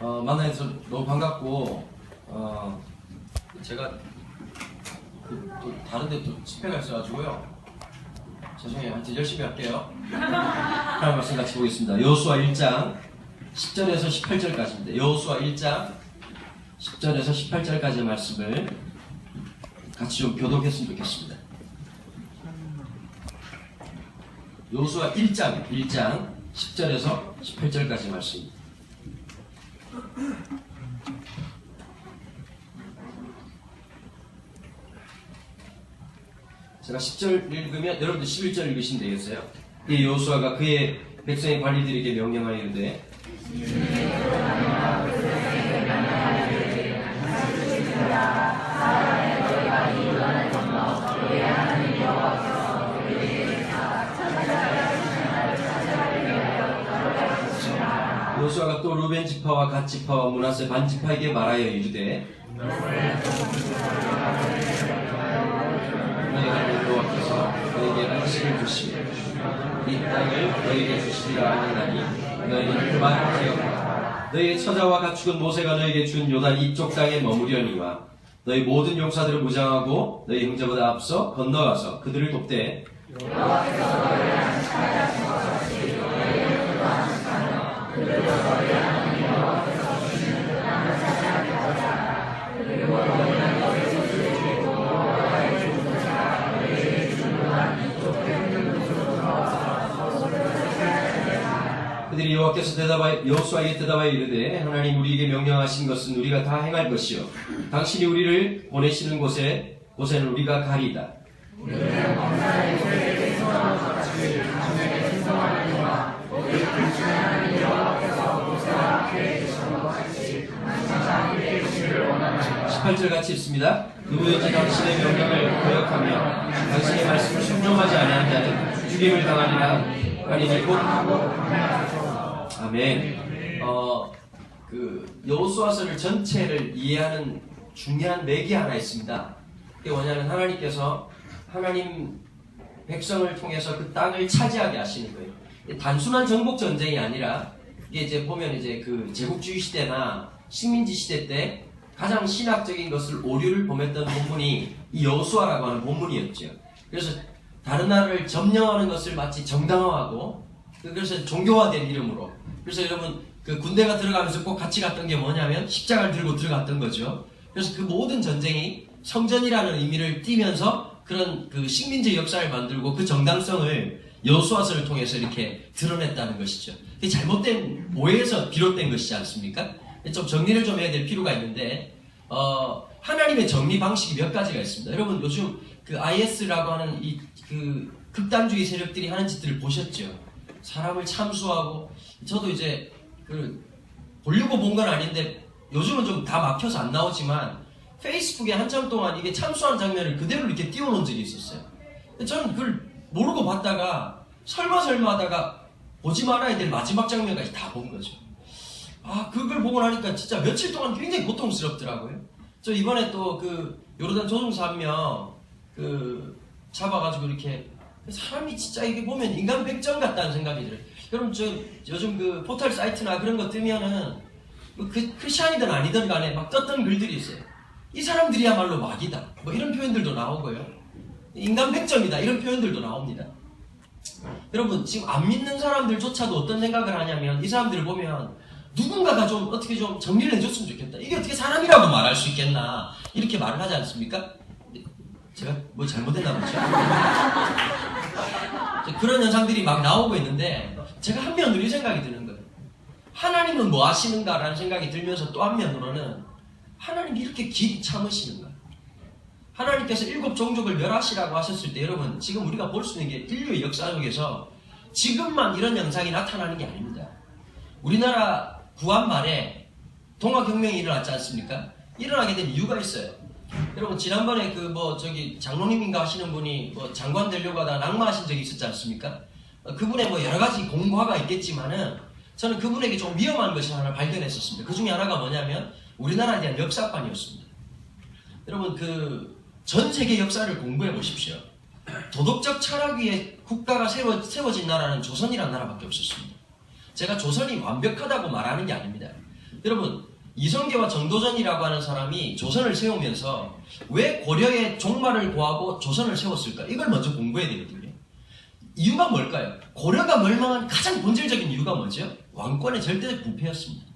만나서 너무 반갑고, 제가 또 다른데 또 집회가 있어가지고요. 죄송해요. 하여튼 열심히 할게요. 하나님 말씀 같이 보겠습니다. 여호수아 1장 10절에서 18절까지입니다. 여호수아 1장 10절에서 18절까지의 말씀을 같이 좀 교독했으면 좋겠습니다. 여호수아 1장 10절에서 18절까지 말씀. 제가 10절 읽으면 여러분들 11절 읽으시면 되겠어요? 이 여호수아가 그의 백성의 관리들에게 명령하여 이르되 여호수아가 또 루벤 지파와 갓 지파와 므낫세 반 지파에게 말하여 이르되 너희가 여호와께서 너희에게 안식을 주시며 이 땅을 너희에게 주시리라 하니나니 너희는 그만 기억하라. 너희의 처자와 가축은 모세가 너희에게 준 요단 이쪽 땅에 머무려니와 너희 모든 용사들을 무장하고 너희 형제보다 앞서 건너가서 그들을 돕되 여호와께서 너희를 안식하게 하신 것 같이 너희를 또 안식하며 그들도 너희 하나님 여호와께서 주시는 그 땅을 차지하게 하자. 그리고 너희는 너희 소유를 주고 여호와의 준 자가 너희에게 준 요단 이쪽 땅을 들어와서 소를 차지하게. 그들이 여호수아에게 대답하여 이르되 하나님 우리에게 명령하신 것은 우리가 다 행할 것이요 당신이 우리를 보내시는 곳에는 우리가 가리이다. 우리는 범사의 우리에게 소원을 같이 당신에게 신성하니와 우리 당신의 하나님 여호와께서 모세와 함께 계신 것 같이 항상 함께 계시기를 원하나이다. 18절 같이 읽습니다. 누구든지 당신의 명령을 거역하며 당신의 말씀을 순종하지 아니한 자는 죽임을 당하리라 하니니 곧 아멘. 여호수아서를 전체를 이해하는 중요한 맥이 하나 있습니다. 그게 뭐냐면 하나님께서 하나님 백성을 통해서 그 땅을 차지하게 하시는 거예요. 단순한 정복 전쟁이 아니라 이게 이제 보면 이제 그 제국주의 시대나 식민지 시대 때 가장 신학적인 것을 오류를 범했던 본문이 이 여호수아라고 하는 본문이었죠. 그래서 다른 나라를 점령하는 것을 마치 정당화하고 그래서 종교화된 이름으로. 그래서 여러분 그 군대가 들어가면서 꼭 같이 갔던 게 뭐냐면 십자가를 들고 들어갔던 거죠. 그래서 그 모든 전쟁이 성전이라는 의미를 띠면서 그런 그 식민지 역사를 만들고 그 정당성을 여호수아서를 통해서 이렇게 드러냈다는 것이죠. 그게 잘못된 오해에서 비롯된 것이지 않습니까? 좀 정리를 좀 해야 될 필요가 있는데 하나님의 정리 방식이 몇 가지가 있습니다. 여러분 요즘 그 IS라고 하는 이 그 극단주의 세력들이 하는 짓들을 보셨죠? 사람을 참수하고 저도 이제 그 보려고 본 건 아닌데 요즘은 좀 다 막혀서 안 나오지만 페이스북에 한참 동안 이게 참수한 장면을 그대로 이렇게 띄워놓은 적이 있었어요. 저는 그걸 모르고 봤다가 설마 하다가 보지 말아야 될 마지막 장면까지 다 본 거죠. 그걸 보고 나니까 진짜 며칠 동안 굉장히 고통스럽더라고요. 저 이번에 또 그 요르단 조종사 한 명 그 잡아가지고 이렇게 사람이 진짜 이게 보면 인간 백정 같다는 생각이 들어요. 여러분 저 요즘 그 포털 사이트나 그런 거 뜨면은 그 크리스찬이든 아니든 간에 막 떴던 글들이 있어요. 이 사람들이야말로 마귀다. 뭐 이런 표현들도 나오고요. 인간 백정이다. 이런 표현들도 나옵니다. 여러분 지금 안 믿는 사람들조차도 어떤 생각을 하냐면 이 사람들을 보면 누군가가 좀 어떻게 좀 정리를 해줬으면 좋겠다. 이게 어떻게 사람이라고 말할 수 있겠나. 이렇게 말을 하지 않습니까? 제가 뭐 잘못했나 보죠. 그런 현상들이 막 나오고 있는데 제가 한면으로 이 생각이 드는 거예요. 하나님은 뭐 하시는가라는 생각이 들면서 또 한면으로는 하나님이 이렇게 길이 참으시는가. 하나님께서 7 종족을 멸하시라고 하셨을 때 여러분 지금 우리가 볼 수 있는 게 인류의 역사 속에서 지금만 이런 현상이 나타나는 게 아닙니다. 우리나라 구한 말에 동학혁명이 일어났지 않습니까? 일어나게 된 이유가 있어요. 여러분 지난번에 그 뭐 저기 장로님인가 하시는 분이 뭐 장관 되려고 하다가 낙마하신 적이 있었지 않습니까? 그분의 뭐 여러 가지 공과가 있겠지만은 저는 그분에게 좀 위험한 것을 하나 발견했었습니다. 그 중에 하나가 뭐냐면 우리나라에 대한 역사관이었습니다. 여러분 그 전 세계 역사를 공부해 보십시오. 도덕적 철학 위에 국가가 세워진 나라는 조선이라는 나라밖에 없었습니다. 제가 조선이 완벽하다고 말하는 게 아닙니다. 여러분, 이성계와 정도전이라고 하는 사람이 조선을 세우면서 왜 고려의 종말을 고하고 조선을 세웠을까? 이걸 먼저 공부해야 되거든요. 이유가 뭘까요? 고려가 멸망한 가장 본질적인 이유가 뭐죠? 왕권의 절대적 부패였습니다.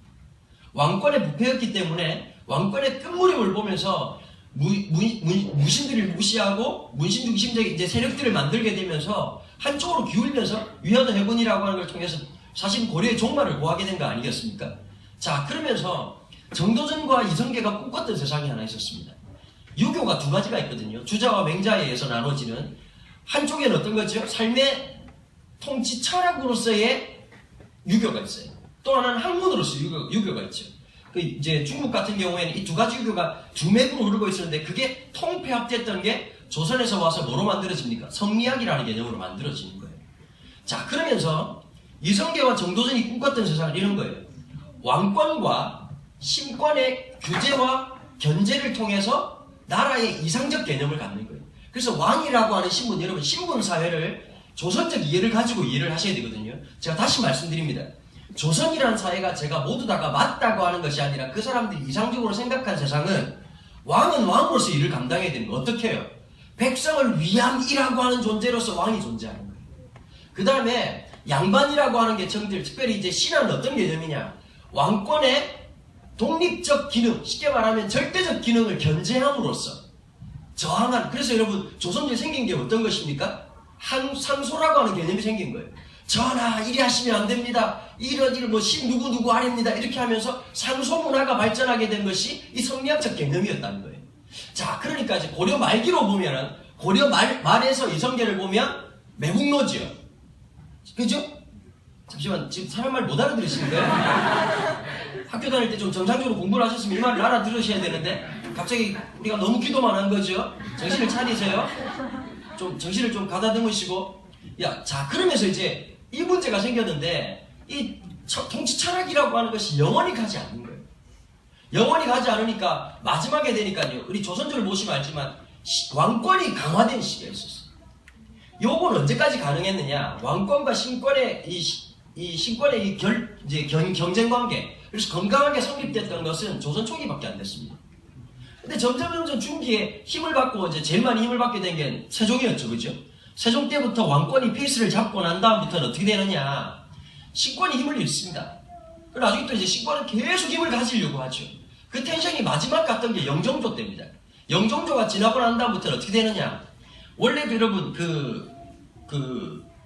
왕권의 부패였기 때문에 왕권의 끝무렵을 보면서 무신들을 무시하고 문신 중심적인 이제 세력들을 만들게 되면서 한쪽으로 기울면서 위화도 해군이라고 하는 걸 통해서 사실 고려의 종말을 고하게 된 거 아니겠습니까? 자, 그러면서 정도전과 이성계가 꿈꿨던 세상이 하나 있었습니다. 유교가 두 가지가 있거든요. 주자와 맹자에 의해서 나눠지는, 한쪽에는 어떤 거죠? 삶의 통치 철학으로서의 유교가 있어요. 또 하나는 학문으로서 유교가 있죠. 이제 중국 같은 경우에는 이 두 가지 유교가 두 맥으로 흐르고 있었는데 그게 통폐합됐던 게 조선에서 와서 뭐로 만들어집니까? 성리학이라는 개념으로 만들어지는 거예요. 자, 그러면서 이성계와 정도전이 꿈꿨던 세상은 이런 거예요. 왕권과 신권의 규제와 견제를 통해서 나라의 이상적 개념을 갖는 거예요. 그래서 왕이라고 하는 신분, 여러분 신분 사회를 조선적 이해를 가지고 이해를 하셔야 되거든요. 제가 다시 말씀드립니다. 조선이라는 사회가 제가 모두 다가 맞다고 하는 것이 아니라 그 사람들이 이상적으로 생각한 세상은 왕은 왕으로서 일을 감당해야 되는 거. 어떻게 해요? 백성을 위함이라고 하는 존재로서 왕이 존재하는 거예요. 그 다음에 양반이라고 하는 계층들, 특별히 이제 신하는 어떤 개념이냐? 왕권의 독립적 기능, 쉽게 말하면 절대적 기능을 견제함으로써 저항한, 그래서 여러분 조선에 생긴 게 어떤 것입니까? 상소라고 하는 개념이 생긴 거예요. 전하, 이리 하시면 안 됩니다. 이런 뭐 신 누구 아닙니다. 이렇게 하면서 상소 문화가 발전하게 된 것이 이 성리학적 개념이었다는 거예요. 자, 그러니까 이제 고려 말기로 보면은, 고려 말에서 이성계를 보면 매국노지요. 그죠? 잠시만, 지금 사람 말 못 알아들으시는 거예요? 학교 다닐 때 좀 정상적으로 공부를 하셨으면 이 말을 알아들으셔야 되는데 갑자기 우리가 너무 기도만 한 거죠? 정신을 차리세요. 좀 정신을 좀 가다듬으시고. 야, 자, 그러면서 이제 이 문제가 생겼는데 이 통치 철학이라고 하는 것이 영원히 가지 않는 거예요. 영원히 가지 않으니까 마지막에 되니까요. 우리 조선조를 보시면 알지만 왕권이 강화된 시기가 있었어요. 요건 언제까지 가능했느냐? 왕권과 신권의 이 신권의 이제 경쟁 관계, 그래서 건강하게 성립됐던 것은 조선 초기밖에 안 됐습니다. 근데 점점 중기에 힘을 받고 이제 제일 많이 힘을 받게 된 게 세종이었죠, 그죠? 세종 때부터 왕권이 페이스를 잡고 난 다음부터는 어떻게 되느냐? 신권이 힘을 잃습니다. 그리고 나중에 또 이제 신권은 계속 힘을 가지려고 하죠. 그 텐션이 마지막 갔던 게 영종조 때입니다. 영종조가 지나고 난 다음부터는 어떻게 되느냐? 원래도 여러분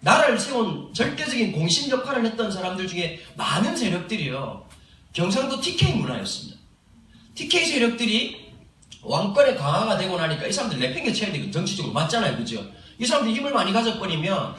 나라를 세운 절대적인 공신 역할을 했던 사람들 중에 많은 세력들이요, 경상도 TK 문화였습니다. TK 세력들이 왕권의 강화가 되고 나니까 이 사람들 내팽개쳐야 되고 정치적으로 맞잖아요, 그죠? 이 사람들이 힘을 많이 가져버리면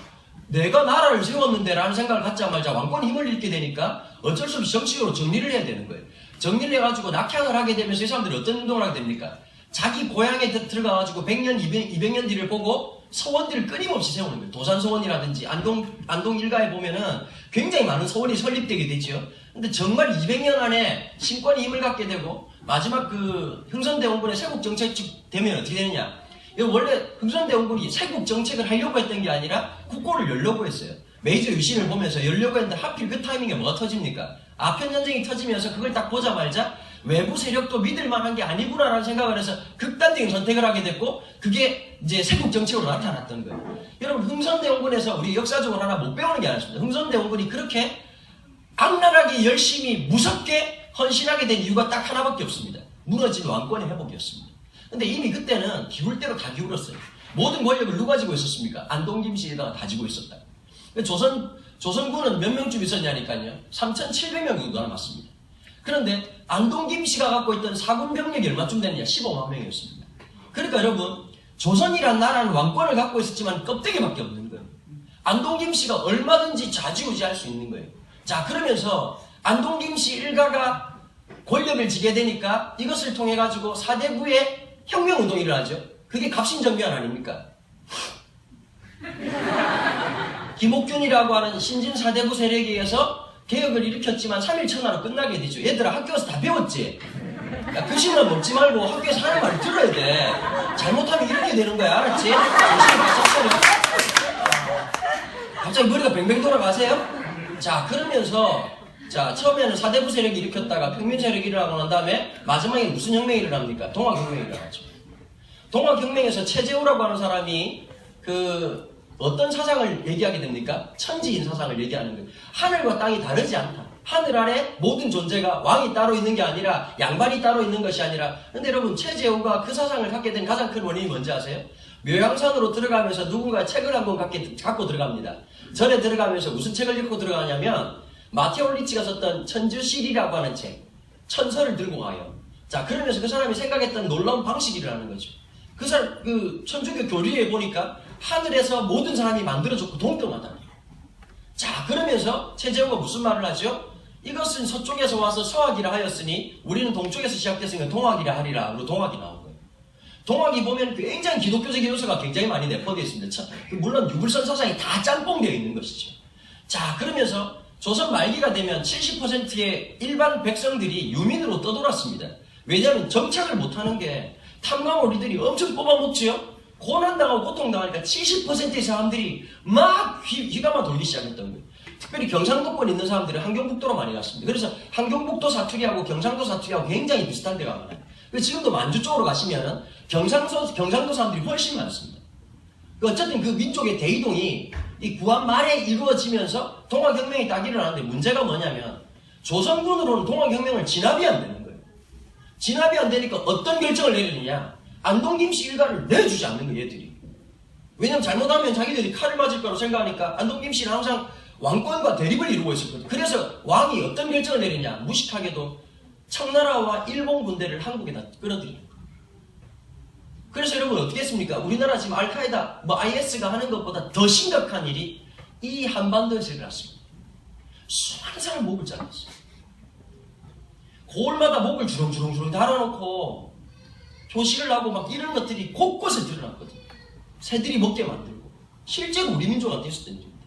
내가 나라를 세웠는데 라는 생각을 갖자마자 왕권이 힘을 잃게 되니까 어쩔 수 없이 정치적으로 정리를 해야 되는 거예요. 정리를 해가지고 낙향을 하게 되면서 이 사람들이 어떤 운동을 하게 됩니까? 자기 고향에 들어가가지고 100년, 200년 뒤를 보고 서원들을 끊임없이 세우는 거예요. 도산서원이라든지 안동 일가에 보면은 굉장히 많은 서원이 설립되게 되죠. 근데 정말 200년 안에 신권이 힘을 갖게 되고 마지막 그 흥선대원군의 세국정책 되면 어떻게 되느냐? 원래 흥선대원군이 세국정책을 하려고 했던 게 아니라 국고를 열려고 했어요. 메이저 유신을 보면서 열려고 했는데 하필 그 타이밍에 뭐가 터집니까? 아편전쟁이 터지면서 그걸 딱 보자마자 외부 세력도 믿을 만한 게 아니구나라는 생각을 해서 극단적인 선택을 하게 됐고, 그게 이제 세국정책으로 나타났던 거예요. 여러분, 흥선대원군에서 우리 역사적으로 하나 못 배우는 게 아니었습니다. 흥선대원군이 그렇게 악랄하게 열심히 무섭게 헌신하게 된 이유가 딱 하나밖에 없습니다. 무너진 왕권의 회복이었습니다. 근데 이미 그때는 기울 대로 다 기울었어요. 모든 권력을 누가 지고 있었습니까? 안동김씨에다가 다 지고 있었다. 조선군은 몇 명쯤 있었냐니까요. 3,700명 정도 남았습니다. 그런데 안동김씨가 갖고 있던 사군 병력이 얼마쯤 됐냐? 15만 명이었습니다. 그러니까 여러분, 조선이란 나라는 왕권을 갖고 있었지만 껍데기밖에 없는 거예요. 안동김씨가 얼마든지 좌지우지할 수 있는 거예요. 자, 그러면서 안동김씨 일가가 권력을 지게 되니까 이것을 통해 가지고 사대부의 혁명운동이 일어나죠. 그게 갑신정변 아닙니까? 김옥균이라고 하는 신진 사대부 세력에 의해서 개혁을 일으켰지만 3일 천하로 끝나게 되죠. 얘들아, 학교 가서 다 배웠지? 야, 교실만 먹지 말고 학교에서 하는 말을 들어야 돼. 잘못하면 이렇게 되는 거야, 알았지? 갑자기 머리가 뱅뱅 돌아가세요? 자, 그러면서 자, 처음에는 사대부 세력이 일으켰다가 평민 세력이 일어나고 난 다음에 마지막에 무슨 혁명이 일어납니까? 동학혁명이 일어나죠. 동학혁명에서 최재우라고 하는 사람이 어떤 사상을 얘기하게 됩니까? 천지인 사상을 얘기하는 거예요. 하늘과 땅이 다르지 않다. 하늘 아래 모든 존재가 왕이 따로 있는 게 아니라 양반이 따로 있는 것이 아니라. 근데 여러분, 최재우가 그 사상을 갖게 된 가장 큰 원인이 뭔지 아세요? 묘양산으로 들어가면서 누군가 책을 한권 갖고 들어갑니다. 절에 들어가면서 무슨 책을 읽고 들어가냐면 마테오 리치가 썼던 천주실이라고 하는 책, 천서를 들고 가요. 자, 그러면서 그 사람이 생각했던 놀라운 방식이라는 거죠. 그 사람, 천주교 교리에 보니까 하늘에서 모든 사람이 만들어졌고 동등하다. 자, 그러면서 최재우가 무슨 말을 하죠? 이것은 서쪽에서 와서 서학이라 하였으니 우리는 동쪽에서 시작됐으니까 동학이라 하리라. 그리고 동학이 나온 거예요. 동학이 보면 굉장히 기독교적인 요소가 굉장히 많이 내포되어 있습니다. 물론 유불선 사상이 다 짬뽕되어 있는 것이죠. 자, 그러면서 조선 말기가 되면 70%의 일반 백성들이 유민으로 떠돌았습니다. 왜냐하면 정착을 못하는 게 탐관오리들이 엄청 뽑아먹지요. 고난당하고 고통당하니까 70%의 사람들이 막 휘가마 돌기 시작했던 거예요. 특별히 경상도권 있는 사람들은 한경북도로 많이 갔습니다. 그래서 한경북도 사투리하고 경상도 사투리하고 굉장히 비슷한 데가 많아요. 그래서 지금도 만주 쪽으로 가시면 경상도 사람들이 훨씬 많습니다. 어쨌든 그 민족의 대이동이 이 구한 말에 이루어지면서 동학혁명이 딱 일어나는데 문제가 뭐냐면 조선군으로는 동학혁명을 진압이 안 되는 거예요. 진압이 안 되니까 어떤 결정을 내리느냐. 안동김씨 일가를 내주지 않는 거예요, 얘들이. 왜냐면 잘못하면 자기들이 칼을 맞을 거라고 생각하니까 안동김씨는 항상 왕권과 대립을 이루고 있었거든요. 그래서 왕이 어떤 결정을 내리냐. 무식하게도 청나라와 일본 군대를 한국에다 끌어들여요. 그래서 여러분 어떻게 했습니까? 우리나라 지금 알카에다, IS가 하는 것보다 더 심각한 일이 이 한반도에서 일어났습니다. 수많은 사람 목을 잘랐어요. 고을마다 목을 주렁주렁 달아놓고 조식을 하고 막 이런 것들이 곳곳에 드러났거든요. 새들이 먹게 만들고. 실제로 우리 민족한테 있었던 일입니다.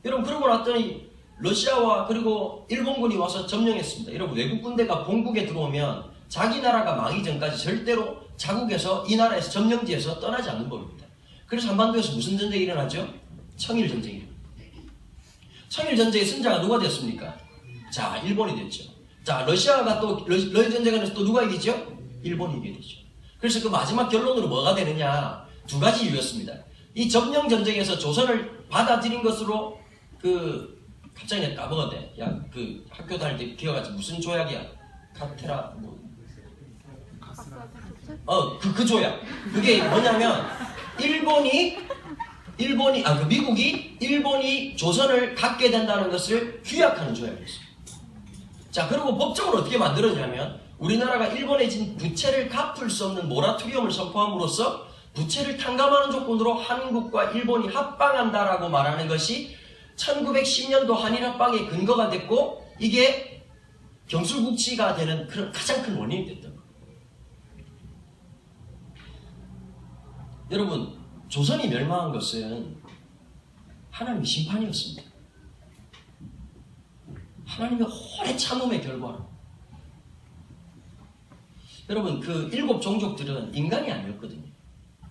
여러분, 그러고 났더니 러시아와 그리고 일본군이 와서 점령했습니다. 여러분, 외국 군대가 본국에 들어오면 자기 나라가 망하기 전까지 절대로 자국에서 이 나라에서 점령지에서 떠나지 않는 법입니다. 그래서 한반도에서 무슨 전쟁이 일어나죠? 청일전쟁이 일어납니다. 청일전쟁의 승자가 누가 됐습니까? 자, 일본이 됐죠. 자, 러시아가 또 러일전쟁에서 또 누가 이기죠? 일본이 이기게 되죠. 그래서 그 마지막 결론으로 뭐가 되느냐? 두 가지 이유였습니다. 이 점령전쟁에서 조선을 받아들인 것으로 갑자기 내가 까먹었네. 야, 학교 다닐 때 기억하지? 무슨 조약이야? 카테라, 그 조약. 그게 뭐냐면, 미국이 일본이 조선을 갖게 된다는 것을 규약하는 조약이었어요. 자, 그리고 법적으로 어떻게 만들었냐면, 우리나라가 일본에 진 부채를 갚을 수 없는 모라토리엄을 선포함으로써 부채를 탕감하는 조건으로 한국과 일본이 합방한다라고 말하는 것이 1910년도 한일합방의 근거가 됐고, 이게 경술국치가 되는 그런 가장 큰 원인이 됐던 거예요. 여러분, 조선이 멸망한 것은 하나님의 심판이었습니다. 하나님의 오래 참음의 결과로. 여러분, 그 7 종족들은 인간이 아니었거든요.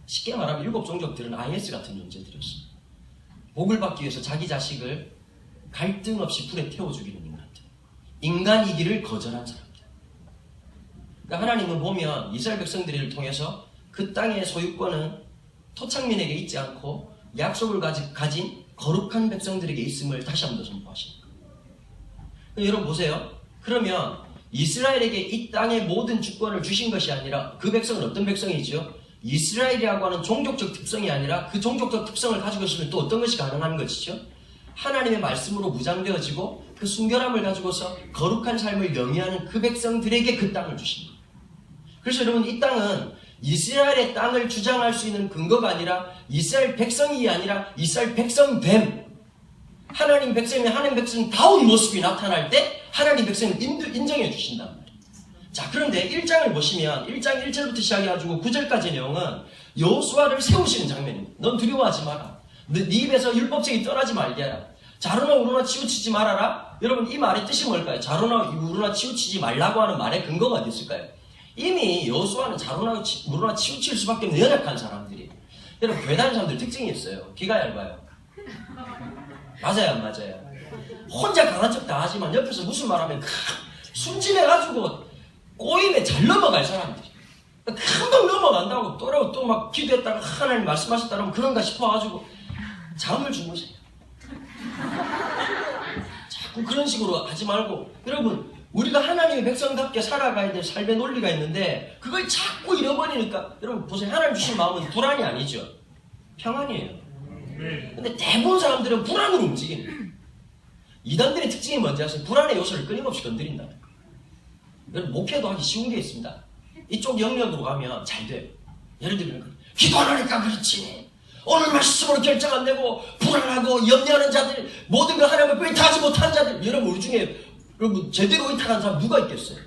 쉽게 말하면 7 종족들은 IS 같은 존재들이었습니다. 복을 받기 위해서 자기 자식을 갈등 없이 불에 태워 죽이는 인간들. 인간이기를 거절한 사람들. 그러니까 하나님은 보면 이스라엘 백성들을 통해서 그 땅의 소유권은 토착민에게 있지 않고 약속을 가진 거룩한 백성들에게 있음을 다시 한 번 더 선포하십니다. 여러분 보세요. 그러면 이스라엘에게 이 땅의 모든 주권을 주신 것이 아니라 그 백성은 어떤 백성이죠? 이스라엘이라고 하는 종족적 특성이 아니라 그 종족적 특성을 가지고 있으면 또 어떤 것이 가능한 것이죠? 하나님의 말씀으로 무장되어지고 그 순결함을 가지고서 거룩한 삶을 영위하는 그 백성들에게 그 땅을 주신 거예요. 그래서 여러분, 이 땅은 이스라엘의 땅을 주장할 수 있는 근거가 아니라 이스라엘 백성이 아니라 이스라엘 백성됨. 하나님 백성이 하나님 백성다운 모습이 나타날 때 하나님 백성을 인정해 주신단 말이에요. 자, 그런데 1장을 보시면 1장 1절부터 시작해가지고 9절까지의 내용은 여호수아를 세우시는 장면입니다. 넌 두려워하지 마라. 네 입에서 율법책이 떠나지 말게 하라. 자루나 우루나 치우치지 말아라. 여러분, 이 말의 뜻이 뭘까요? 자루나 우루나 치우치지 말라고 하는 말의 근거가 어디 있을까요? 이미 여호수아는 자루나 우루나 치우칠 수밖에 없는 연약한 사람들이. 여러분, 교회 다니는 사람들 특징이 있어요. 귀가 얇아요. 맞아요, 안 맞아요? 혼자 강한 척 다 하지만 옆에서 무슨 말하면 순진해가지고 꼬임에 잘 넘어갈 사람들이. 금방 넘어간다고 또 막 기도했다가 하나님 말씀하셨다 그러면 그런가 싶어가지고 잠을 주무세요. 자꾸 그런 식으로 하지 말고, 여러분, 우리가 하나님의 백성답게 살아가야 될 삶의 논리가 있는데 그걸 자꾸 잃어버리니까, 여러분 보세요. 하나님 주신 마음은 불안이 아니죠. 평안이에요. 근데 대부분 사람들은 불안으로 움직이는 거예요. 이단들의 특징이 뭔지 아세요? 불안의 요소를 끊임없이 건드린다. 여러분, 목회도 하기 쉬운 게 있습니다. 이쪽 영역으로 가면 잘 돼요. 예를 들면 기도 안 하니까 그렇지, 오늘 말씀으로 결정 안 내고 불안하고 염려하는 자들, 모든 걸 하나님을 의탁하지 못하는 자들, 여러분 우리 중에 여러분 제대로 의탁한 사람 누가 있겠어요?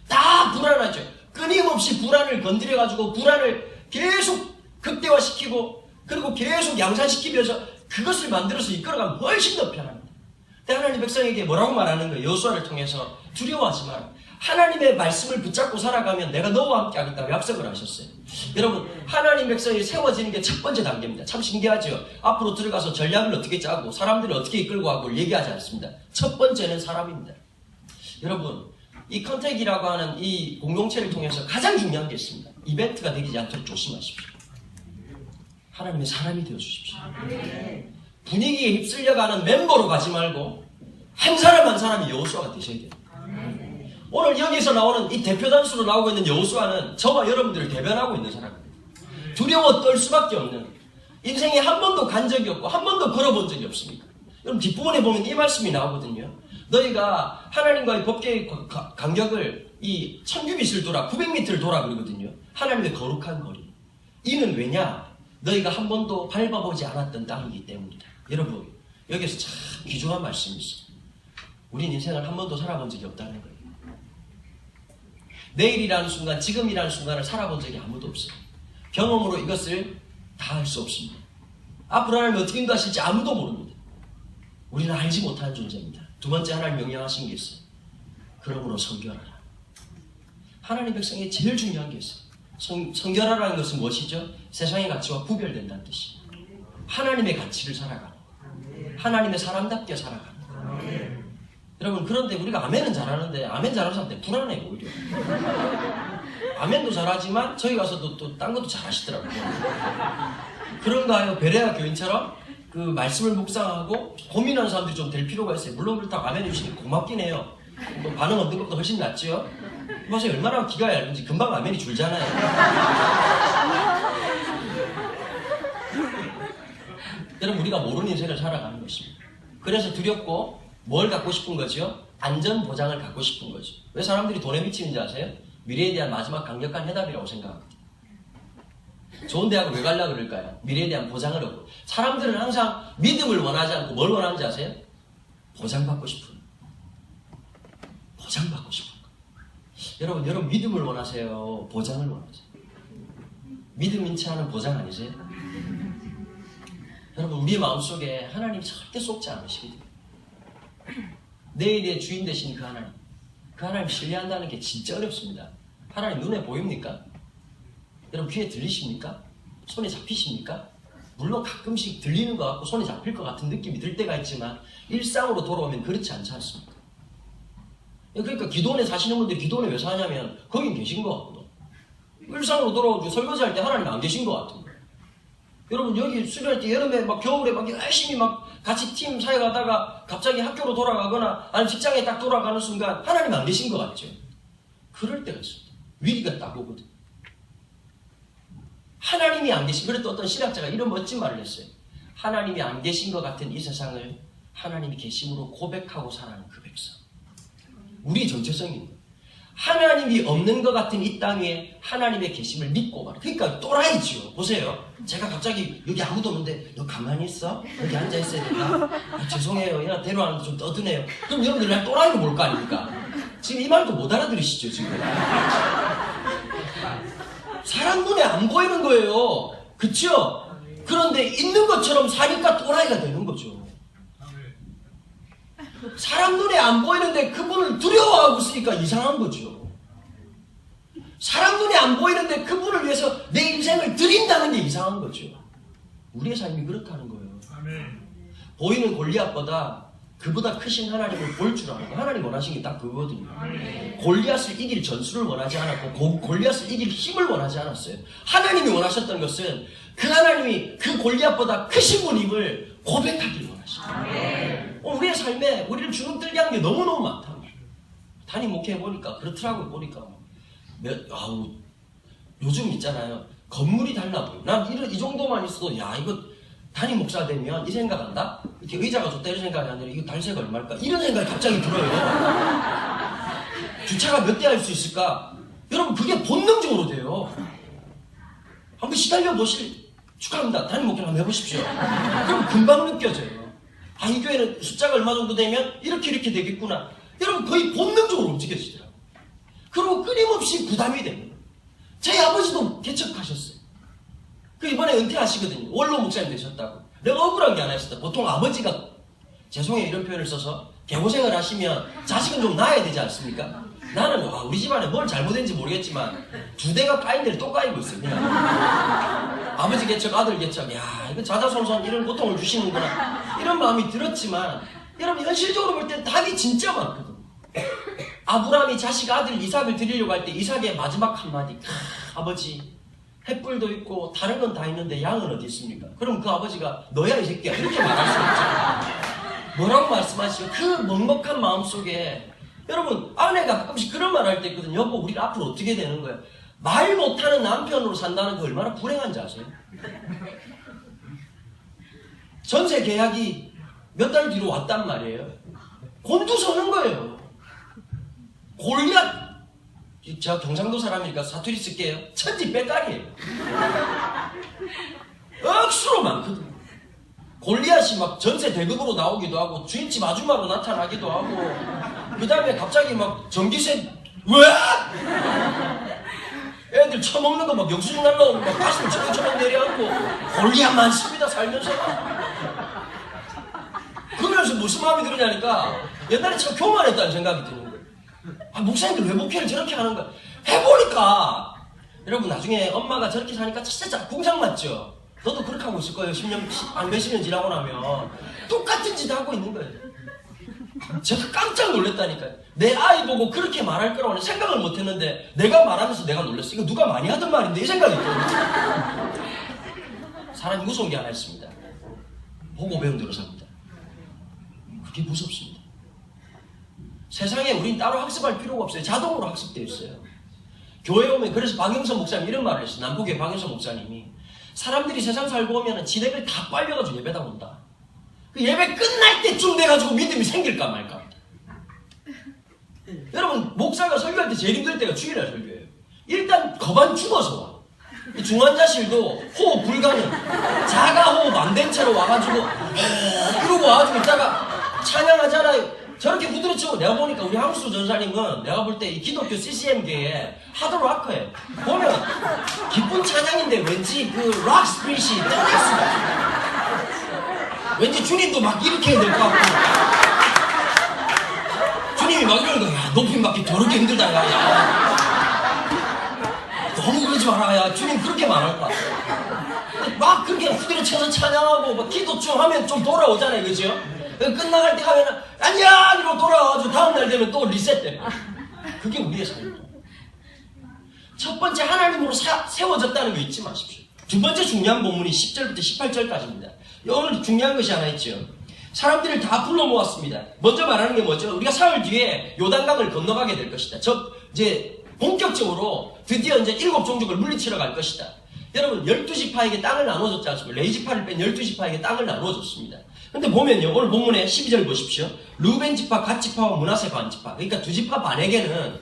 다 불안하죠. 끊임없이 불안을 건드려가지고 불안을 계속 극대화시키고 그리고 계속 양산시키면서 그것을 만들어서 이끌어가면 훨씬 더 편합니다. 근데 하나님 백성에게 뭐라고 말하는 거예요? 여호수아를 통해서 두려워하지 마라. 하나님의 말씀을 붙잡고 살아가면 내가 너와 함께 하겠다고 약속을 하셨어요. 여러분, 하나님 백성이 세워지는 게 첫 번째 단계입니다. 참 신기하죠? 앞으로 들어가서 전략을 어떻게 짜고 사람들을 어떻게 이끌고 가고 얘기하지 않습니다. 첫 번째는 사람입니다. 여러분, 이 컨택이라고 하는 이 공동체를 통해서 가장 중요한 게 있습니다. 이벤트가 되지 않도록 조심하십시오. 하나님의 사람이 되어주십시오. 분위기에 휩쓸려가는 멤버로 가지 말고 한 사람 한 사람이 여호수아가 되셔야 돼요. 오늘 여기서 나오는 이 대표 단수로 나오고 있는 여호수아는 저와 여러분들을 대변하고 있는 사람입니다. 두려워 떨 수밖에 없는, 인생에 한 번도 간 적이 없고 한 번도 걸어본 적이 없습니다. 여러분 뒷부분에 보면 이 말씀이 나오거든요. 너희가 하나님과의 법계의 간격을 이 1000규빗을 돌아 900m를 돌아 그러거든요. 하나님의 거룩한 거리. 이는 왜냐? 너희가 한 번도 밟아보지 않았던 땅이기 때문이다. 여러분, 여기서 참 귀중한 말씀이 있어요. 우린 인생을 한 번도 살아본 적이 없다는 거예요. 내일이라는 순간, 지금이라는 순간을 살아본 적이 아무도 없어요. 경험으로 이것을 다 할 수 없습니다. 앞으로 하나님 어떻게 인도하실지 아무도 모릅니다. 우리는 알지 못하는 존재입니다. 두 번째 하나님 명령하신 게 있어요. 그러므로 성결하라. 하나님 백성에 제일 중요한 게 있어요. 성결하라는 것은 무엇이죠? 세상의 가치와 구별된다는 뜻이에요. 하나님의 가치를 살아가는, 하나님의 사람답게 살아가는. 여러분, 그런데 우리가 아멘은 잘하는데 아멘 잘하는 사람들 불안해 오히려. 아멘도 잘하지만 저희 가서도 또 딴 것도 잘하시더라고요. 그런가요? 베레아 교인처럼 그 말씀을 묵상하고 고민하는 사람들이 좀 될 필요가 있어요. 물론 그렇다고 아멘 해주시니 고맙긴 해요. 뭐 반응 얻는 것보다 훨씬 낫죠. 보세요, 얼마나 기가 얇은지. 금방 아멘이 줄잖아요. 여러분, 우리가 모르는 인생을 살아가는 것입니다. 그래서 두렵고 뭘 갖고 싶은 거죠? 안전 보장을 갖고 싶은 거죠. 왜 사람들이 돈에 미치는지 아세요? 미래에 대한 마지막 강력한 해답이라고 생각합니다. 좋은 대학을 왜 가려고 그럴까요? 미래에 대한 보장을 얻고. 사람들은 항상 믿음을 원하지 않고 뭘 원하는지 아세요? 보장받고 싶은. 보장받고 싶은 거. 여러분 믿음을 원하세요? 보장을 원하세요? 믿음 인치 않은 보장 아니세요? 여러분, 우리의 마음속에 하나님이 절대 속지 않으시거든요. 내일의 주인 되신 그 하나님 신뢰한다는 게 진짜 어렵습니다. 하나님 눈에 보입니까? 여러분 귀에 들리십니까? 손에 잡히십니까? 물론 가끔씩 들리는 것 같고 손에 잡힐 것 같은 느낌이 들 때가 있지만 일상으로 돌아오면 그렇지 않지 않습니까? 그러니까 기도원에 사시는 분들이 기도원에 왜 사냐면 거긴 계신 것 같거든. 일상으로 돌아오고 설거지할 때 하나님 안 계신 것 같은 거예요. 여러분, 여기 수련할 때 여름에 막 겨울에 막 열심히 막 같이 팀 사회 가다가 갑자기 학교로 돌아가거나 아니면 직장에 딱 돌아가는 순간 하나님 안 계신 것 같죠? 그럴 때가 있습니다. 위기가 딱 오거든. 하나님이 안 계신, 그래도 어떤 신학자가 이런 멋진 말을 했어요. 하나님이 안 계신 것 같은 이 세상을 하나님이 계심으로 고백하고 살아가는 그 백성. 우리의 정체성입니다. 하나님이 없는 것 같은 이 땅에 하나님의 계심을 믿고 말이에요. 그러니까 또라이지요. 보세요. 제가 갑자기 여기 아무도 없는데 너 가만히 있어? 여기 앉아 있어야 된다. 죄송해요. 야, 데려왔는데 좀 떠드네요. 그럼 여러분들 날 또라이로 볼 거 아닙니까? 지금 이 말도 못 알아들으시죠, 지금? 사람 눈에 안 보이는 거예요. 그쵸? 그런데 있는 것처럼 사니까 또라이가 되는 거죠. 사람 눈에 안 보이는데 그분을 두려워하고 있으니까 이상한 거죠. 사람 눈에 안 보이는데 그분을 위해서 내 인생을 드린다는 게 이상한 거죠. 우리의 삶이 그렇다는 거예요. 보이는 골리앗보다 그보다 크신 하나님을 볼 줄 알고 하나님 원하신 게 딱 그거거든요. 골리앗을 이길 전술을 원하지 않았고 골리앗을 이길 힘을 원하지 않았어요. 하나님이 원하셨던 것은 그 하나님이 그 골리앗보다 크신 분임을 고백하기를 원하시죠. 우리의 삶에 우리를 주눅들게 하는 게 너무너무 많다. 담임 목회해보니까 그렇더라고요. 보니까 요즘 있잖아요. 건물이 달라 보여. 난 이 정도만 있어도 야 이거 담임 목사 되면 이 생각한다? 이렇게 의자가 좋다 이런 생각이 아니라 이거 달세가 얼마일까? 이런 생각이 갑자기 들어요. 주차가 몇 대 할 수 있을까? 여러분 그게 본능적으로 돼요. 한번 시달려 보실 축하합니다. 담임 목회를 한번 해보십시오. 그럼 금방 느껴져요. 이 교회는 숫자가 얼마 정도 되면 이렇게 되겠구나. 여러분 거의 본능적으로 움직여지더라고요. 그리고 끊임없이 부담이 됩니다. 제 아버지도 개척하셨어요. 이번에 은퇴하시거든요. 원로 목사님 되셨다고. 내가 억울한 게 하나 있었다. 보통 아버지가 죄송해요 이런 표현을 써서 개고생을 하시면 자식은 좀 낳아야 되지 않습니까? 나는 우리 집안에 뭘 잘못했는지 모르겠지만 2대가 까인 데를 또 까이고 있어요. 그냥 아버지 개척 아들 개척 이거 자자손손 이런 고통을 주시는구나 이런 마음이 들었지만 여러분 현실적으로 볼 때 답이 진짜 많거든요. 아브라함이 자식 아들 이삭을 드리려고 할 때 이삭의 마지막 한마디 아버지 햇불도 있고 다른 건 다 있는데 양은 어디 있습니까? 그럼 그 아버지가 너야 이 새끼야 이렇게 말할 수 없죠. 뭐라고 말씀하시죠? 그 먹먹한 마음속에 여러분 아내가 가끔씩 그런 말 할 때 있거든요. 여보 우리 앞으로 어떻게 되는 거야? 말 못하는 남편으로 산다는 게 얼마나 불행한지 아세요? 전세 계약이 몇 달 뒤로 왔단 말이에요. 곤두서는 거예요. 골리앗 제가 경상도 사람이니까 사투리 쓸게요. 천지 빼깔이에요. 억수로 많거든요. 골리앗이 막 전세 대급으로 나오기도 하고 주인집 아줌마로 나타나기도 하고 그 다음에 갑자기 막 전기세 애들 처먹는 거 막 영수증 날라오고 막 가슴을 처먹 내려앉고 골리앗 많습니다 살면서. 그러면서 무슨 마음이 드느냐니까 옛날에 참 교만했다는 생각이 드는 거예요. 목사님들 왜 목회를 저렇게 하는 거야? 해보니까 여러분 나중에 엄마가 저렇게 사니까 진짜 공상 맞죠? 너도 그렇게 하고 있을 거예요. 10년, 몇십 년 지나고 나면 똑같은 짓 하고 있는 거예요. 제가 깜짝 놀랐다니까요. 내 아이 보고 그렇게 말할 거라고는 생각을 못 했는데 내가 말하면서 내가 놀랐어. 이거 누가 많이 하던 말인데 이 생각이 들어요. 사람이 무서운 게 하나 있습니다. 보고 배운 대로 삽니다. 그게 무섭습니다. 세상에 우린 따로 학습할 필요가 없어요. 자동으로 학습되어 있어요. 교회 오면 그래서 박영선 목사님 이런 말을 했어요. 남북의 박영선 목사님이 사람들이 세상 살고 오면 지네들 다 빨려가지고 예배당 온다. 그 예배 끝날 때쯤 돼가지고 믿음이 생길까 말까. 여러분 목사가 설교할 때 제일 힘들 때가 주일날 설교예요. 일단 거반 죽어서 와. 중환자실도 호흡 불가능 자가 호흡 안 된 채로 와가지고 이러고 와가지고 있다가 찬양하잖아요. 저렇게 부드러치고 내가 보니까 우리 함수 전사님은 내가 볼 때 이 기독교 CCM계에 하드락커예요. 보면 기쁜 찬양인데 왠지 그 락 스피릿이 떠있어요. 왠지 주님도 막 이렇게 해야 될 것 같고 주님이 막 이러는 거야. 야, 높임 받기 더럽게 힘들다 야. 너무 그러지 마라 야. 주님 그렇게 말할 거야. 막 그렇게 후드려쳐서 찬양하고 막 기도 좀 하면 좀 돌아오잖아요. 그죠? 끝나갈 때 하면은 안녕! 이러고 돌아와가지고 다음날 되면 또 리셋돼. 그게 우리의 삶입니다. 첫 번째 하나님으로 세워졌다는 거 잊지 마십시오. 두 번째 중요한 본문이 10절부터 18절까지입니다. 오늘 중요한 것이 하나 있죠. 사람들을 다 불러 모았습니다. 먼저 말하는 게 뭐죠? 우리가 사흘 뒤에 요단강을 건너가게 될 것이다. 이제 본격적으로 드디어 이제 7종족을 물리치러 갈 것이다. 여러분 12지파에게 땅을 나눠줬지 않습니까? 레위지파를 뺀 12지파에게 땅을 나눠줬습니다. 근데 보면요 오늘 본문에 12절 보십시오. 루벤지파, 갓지파와 므낫세 반지파 그러니까 두 지파 반에게는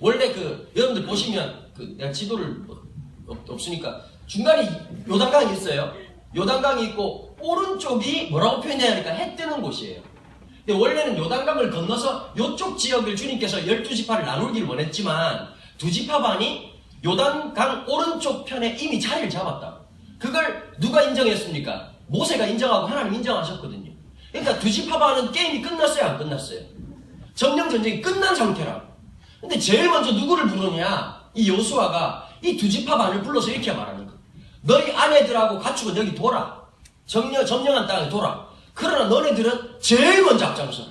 원래 여러분들 보시면 내가 지도를 없으니까 중간에 요단강이 있어요. 요단강이 있고 오른쪽이 뭐라고 표현해야 하니까 해 뜨는 곳이에요. 근데 원래는 요단강을 건너서 이쪽 지역을 주님께서 12지파를 나누기를 원했지만 두 지파 반이 요단강 오른쪽 편에 이미 자리를 잡았다. 그걸 누가 인정했습니까? 모세가 인정하고 하나님 인정하셨거든요. 그러니까 두 지파 반은 게임이 끝났어요 안 끝났어요? 점령 전쟁이 끝난 상태라고. 근데 제일 먼저 누구를 부르냐? 이 여호수아가 이 두 지파 반을 불러서 이렇게 말하는 거예요. 너희 아내들하고 가축은 여기 돌아. 점령한 땅에 돌아. 그러나 너네들은 제일 먼저 앞장서라.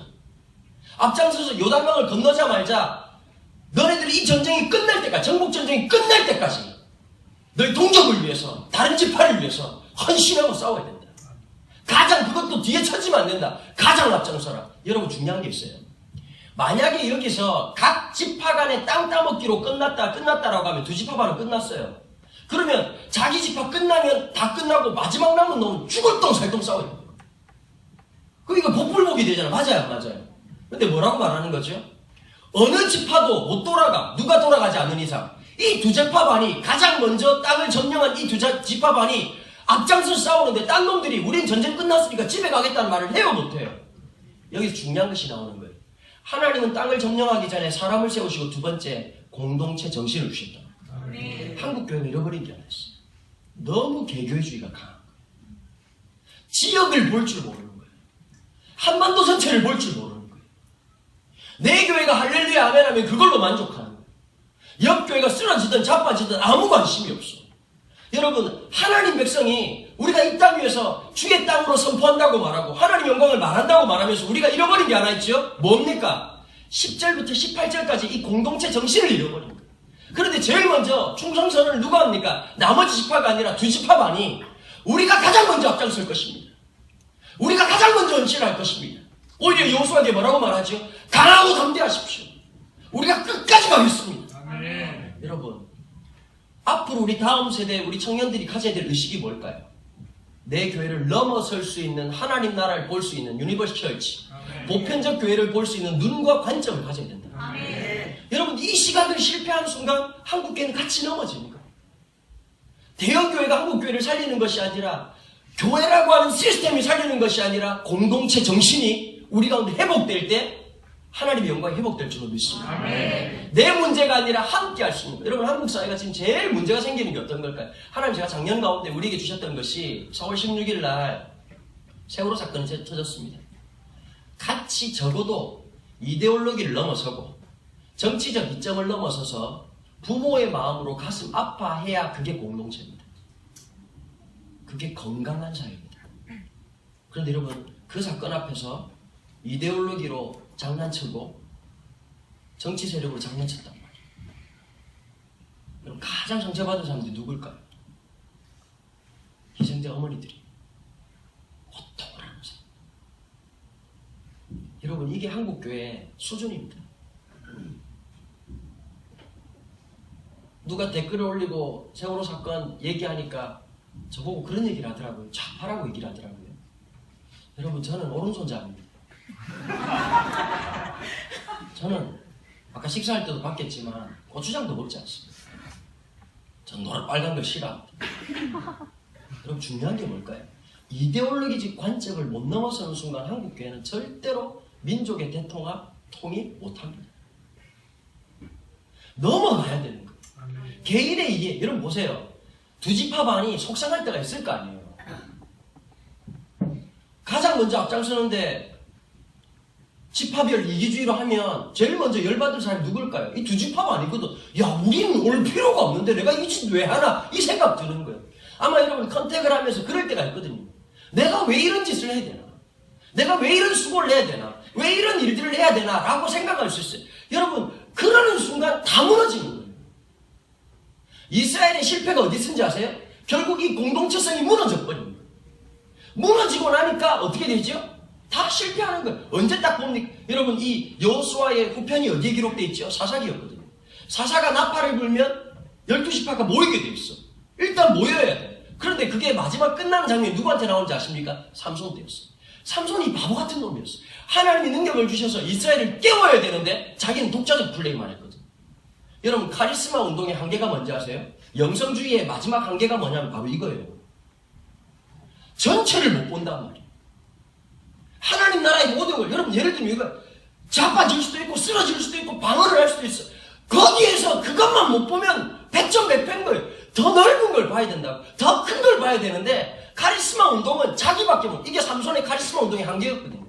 앞장서서 요단강을 건너자 말자 너네들이 이 전쟁이 끝날 때까지, 정복전쟁이 끝날 때까지 너희 동족을 위해서, 다른 지파를 위해서 헌신하고 싸워야 된다. 가장 그것도 뒤에 쳐지면 안 된다. 가장 앞장서라. 여러분 중요한 게 있어요. 만약에 여기서 각 지파 간의 땅 따먹기로 끝났다라고 하면 두 지파 반은 끝났어요. 그러면 자기 지파 끝나면 다 끝나고 마지막 남은 놈은 죽을 똥 살 똥 싸워야 돼요. 그러니까 복불복이 되잖아. 맞아요, 맞아요. 근데 뭐라고 말하는 거죠? 어느 지파도 못 돌아가. 누가 돌아가지 않는 이상. 이 두 지파 반이 가장 먼저 땅을 점령한 이 두 지파 반이 앞장서 싸우는데 딴 놈들이 우린 전쟁 끝났으니까 집에 가겠다는 말을 해요, 못해요? 여기서 중요한 것이 나오는 거예요. 하나님은 땅을 점령하기 전에 사람을 세우시고 두 번째 공동체 정신을 주셨다. 한국 교회는 잃어버린 게 하나 있어요. 너무 개교주의가 강한 거예요. 지역을 볼 줄 모르는 거예요. 한반도 전체를 볼 줄 모르는 거예요. 내 교회가 할렐루야 아멘 하면 그걸로 만족하는 거예요. 옆 교회가 쓰러지든 자빠지든 아무 관심이 없어. 여러분, 하나님 백성이 우리가 이 땅 위에서 주의 땅으로 선포한다고 말하고 하나님 영광을 말한다고 말하면서 우리가 잃어버린 게 하나 있죠? 뭡니까? 10절부터 18절까지 이 공동체 정신을 잃어버린 거예요. 그런데 제일 먼저 충성선언을 누가 합니까? 나머지 지파가 아니라 두 지파 반이 우리가 가장 먼저 앞장설 것입니다. 우리가 가장 먼저 헌신할 것입니다. 오히려 여호수아에게 뭐라고 말하죠? 강하고 담대하십시오. 우리가 끝까지 가겠습니다. 아멘. 여러분, 앞으로 우리 다음 세대 우리 청년들이 가져야 될 의식이 뭘까요? 내 교회를 넘어설 수 있는, 하나님 나라를 볼 수 있는 유니버스 처치, 보편적 교회를 볼 수 있는 눈과 관점을 가져야 된다. 아멘. 여러분, 이 시각을 실패하는 순간 한국 교회는 같이 넘어집니다. 대형 교회가 한국 교회를 살리는 것이 아니라, 교회라고 하는 시스템이 살리는 것이 아니라 공동체 정신이 우리 가운데 회복될 때 하나님의 영광이 회복될 줄로 믿습니다. 아멘. 내 문제가 아니라 함께 할 수 있는 거예요. 여러분, 한국 사회가 지금 제일 문제가 생기는 게 어떤 걸까요? 하나님, 제가 작년 가운데 우리에게 주셨던 것이 4월 16일 날 세월호 사건이 터졌습니다. 같이 적어도 이데올로기를 넘어서고 정치적 이점을 넘어서서 부모의 마음으로 가슴 아파해야 그게 공동체입니다. 그게 건강한 사회입니다. 그런데 여러분, 그 사건 앞에서 이데올로기로 장난치고 정치 세력으로 장난쳤단 말이에요. 그럼 가장 상처받은 사람들이 누굴까요? 희생자 어머니들이. 고통을 하는 사람. 여러분, 이게 한국교회의 수준입니다. 누가 댓글을 올리고 세월호 사건 얘기하니까 저보고 그런 얘기를 하더라고요. 좌파라고 얘기를 하더라고요. 여러분, 저는 오른손잡이입니다. 저는 아까 식사할 때도 봤겠지만 고추장도 먹지 않습니다. 전 노란 빨간 걸 싫어합니다. 여러분, 중요한 게 뭘까요? 이데올로기적 관점을 못 넘어서는 순간 한국교회는 절대로 민족의 대통합, 통일 못합니다. 넘어가야 되는 거예요. 개인의 이해, 여러분 보세요. 두 지파 반이 속상할 때가 있을 거 아니에요. 가장 먼저 앞장서는데 지파별 이기주의로 하면 제일 먼저 열받을 사람이 누굴까요? 이 두 지파가 아니거든. 야, 우리는 올 필요가 없는데 내가 이 짓 왜 하나? 이 생각 드는 거예요. 아마 여러분 컨택을 하면서 그럴 때가 있거든요. 내가 왜 이런 짓을 해야 되나? 내가 왜 이런 수고를 해야 되나? 왜 이런 일들을 해야 되나? 라고 생각할 수 있어요. 여러분, 그러는 순간 다 무너지는 거예요. 이스라엘의 실패가 어디 있는지 아세요? 결국 이 공동체성이 무너져버립니다. 무너지고 나니까 어떻게 되죠? 다 실패하는 거예요. 언제 딱 봅니까? 여러분, 이 여호수아의 후편이 어디에 기록되어 있죠? 사사기였거든요. 사사가 나팔을 불면 12지파가 모이게 돼 있어. 일단 모여야 돼. 그런데 그게 마지막 끝나는 장면이 누구한테 나오는지 아십니까? 삼손한테였어. 삼손이 바보 같은 놈이었어. 하나님이 능력을 주셔서 이스라엘을 깨워야 되는데 자기는 독자적 플레이만 했거든. 여러분, 카리스마 운동의 한계가 뭔지 아세요? 영성주의의 마지막 한계가 뭐냐면 바로 이거예요. 전체를 못 본단 말이에요. 하나님 나라의 모든 걸, 여러분, 예를 들면 이거 자빠질 수도 있고 쓰러질 수도 있고 방어를 할 수도 있어. 거기에서 그것만 못 보면 백전백패인 거예요. 더 넓은 걸 봐야 된다고. 더 큰 걸 봐야 되는데 카리스마 운동은 자기밖에 못. 이게 삼손의 카리스마 운동의 한계였거든요.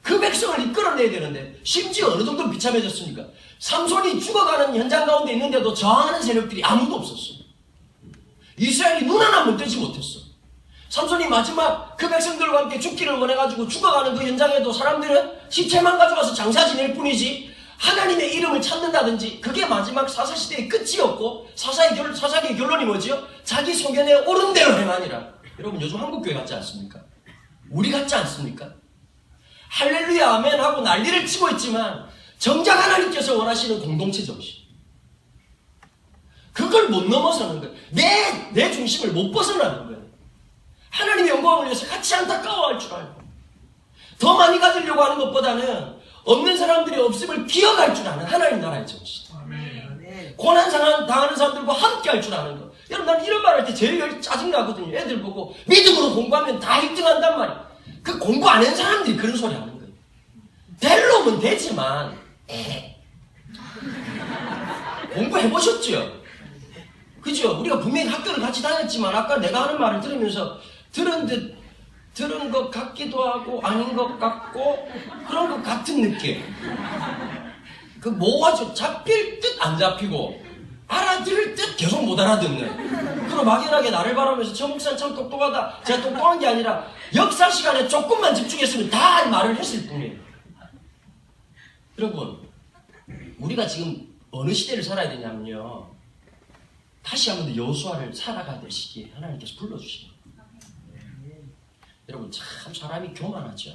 그 백성을 이끌어내야 되는데 심지어 어느 정도 비참해졌습니까? 삼손이 죽어가는 현장 가운데 있는데도 저항하는 세력들이 아무도 없었어요. 이스라엘이 눈 하나 못 떼지 못했어. 삼손이 마지막 그 백성들과 함께 죽기를 원해가지고 죽어가는 그 현장에도 사람들은 시체만 가져가서 장사 지낼 뿐이지 하나님의 이름을 찾는다든지 그게 마지막 사사시대의 끝이었고 사사의 결론이 뭐지요? 자기 소견에 옳은 대로 행하니라. 여러분 요즘 한국교회 같지 않습니까? 우리 같지 않습니까? 할렐루야 아멘 하고 난리를 치고 있지만 정작 하나님께서 원하시는 공동체 정신 그걸 못 넘어서는 거예요. 내 중심을 못 벗어나는 거예요. 하나님의 영광을 위해서 같이 안타까워할 줄 알고 더 많이 가지려고 하는 것보다는 없는 사람들이 없음을 기억할 줄 아는 하나님 나라의 정신. 고난 상황 당하는 사람들과 함께 할 줄 아는 것. 여러분 나는 이런 말 할 때 제일 짜증나거든요. 애들 보고 믿음으로 공부하면 다 1등 한단 말이에요. 그 공부 안 한 사람들이 그런 소리 하는 거예요. 될 놈은 되지만 공부해보셨죠? 그죠? 우리가 분명히 학교를 같이 다녔지만 아까 내가 하는 말을 들으면서 들은 것 같기도 하고 아닌 것 같고 그런 것 같은 느낌. 그 뭐가 좀 잡힐 듯 안 잡히고 알아들을 듯 계속 못 알아듣는. 그리고 막연하게 나를 바라면서 저 목사는 참 똑똑하다. 제가 똑똑한 게 아니라 역사 시간에 조금만 집중했으면 다 말을 했을 뿐이에요. 여러분 우리가 지금 어느 시대를 살아야 되냐면요. 다시 한번 더 여호수아를 살아가야 될 시기에 하나님께서 불러주시는 거예요. 여러분 참 사람이 교만하죠.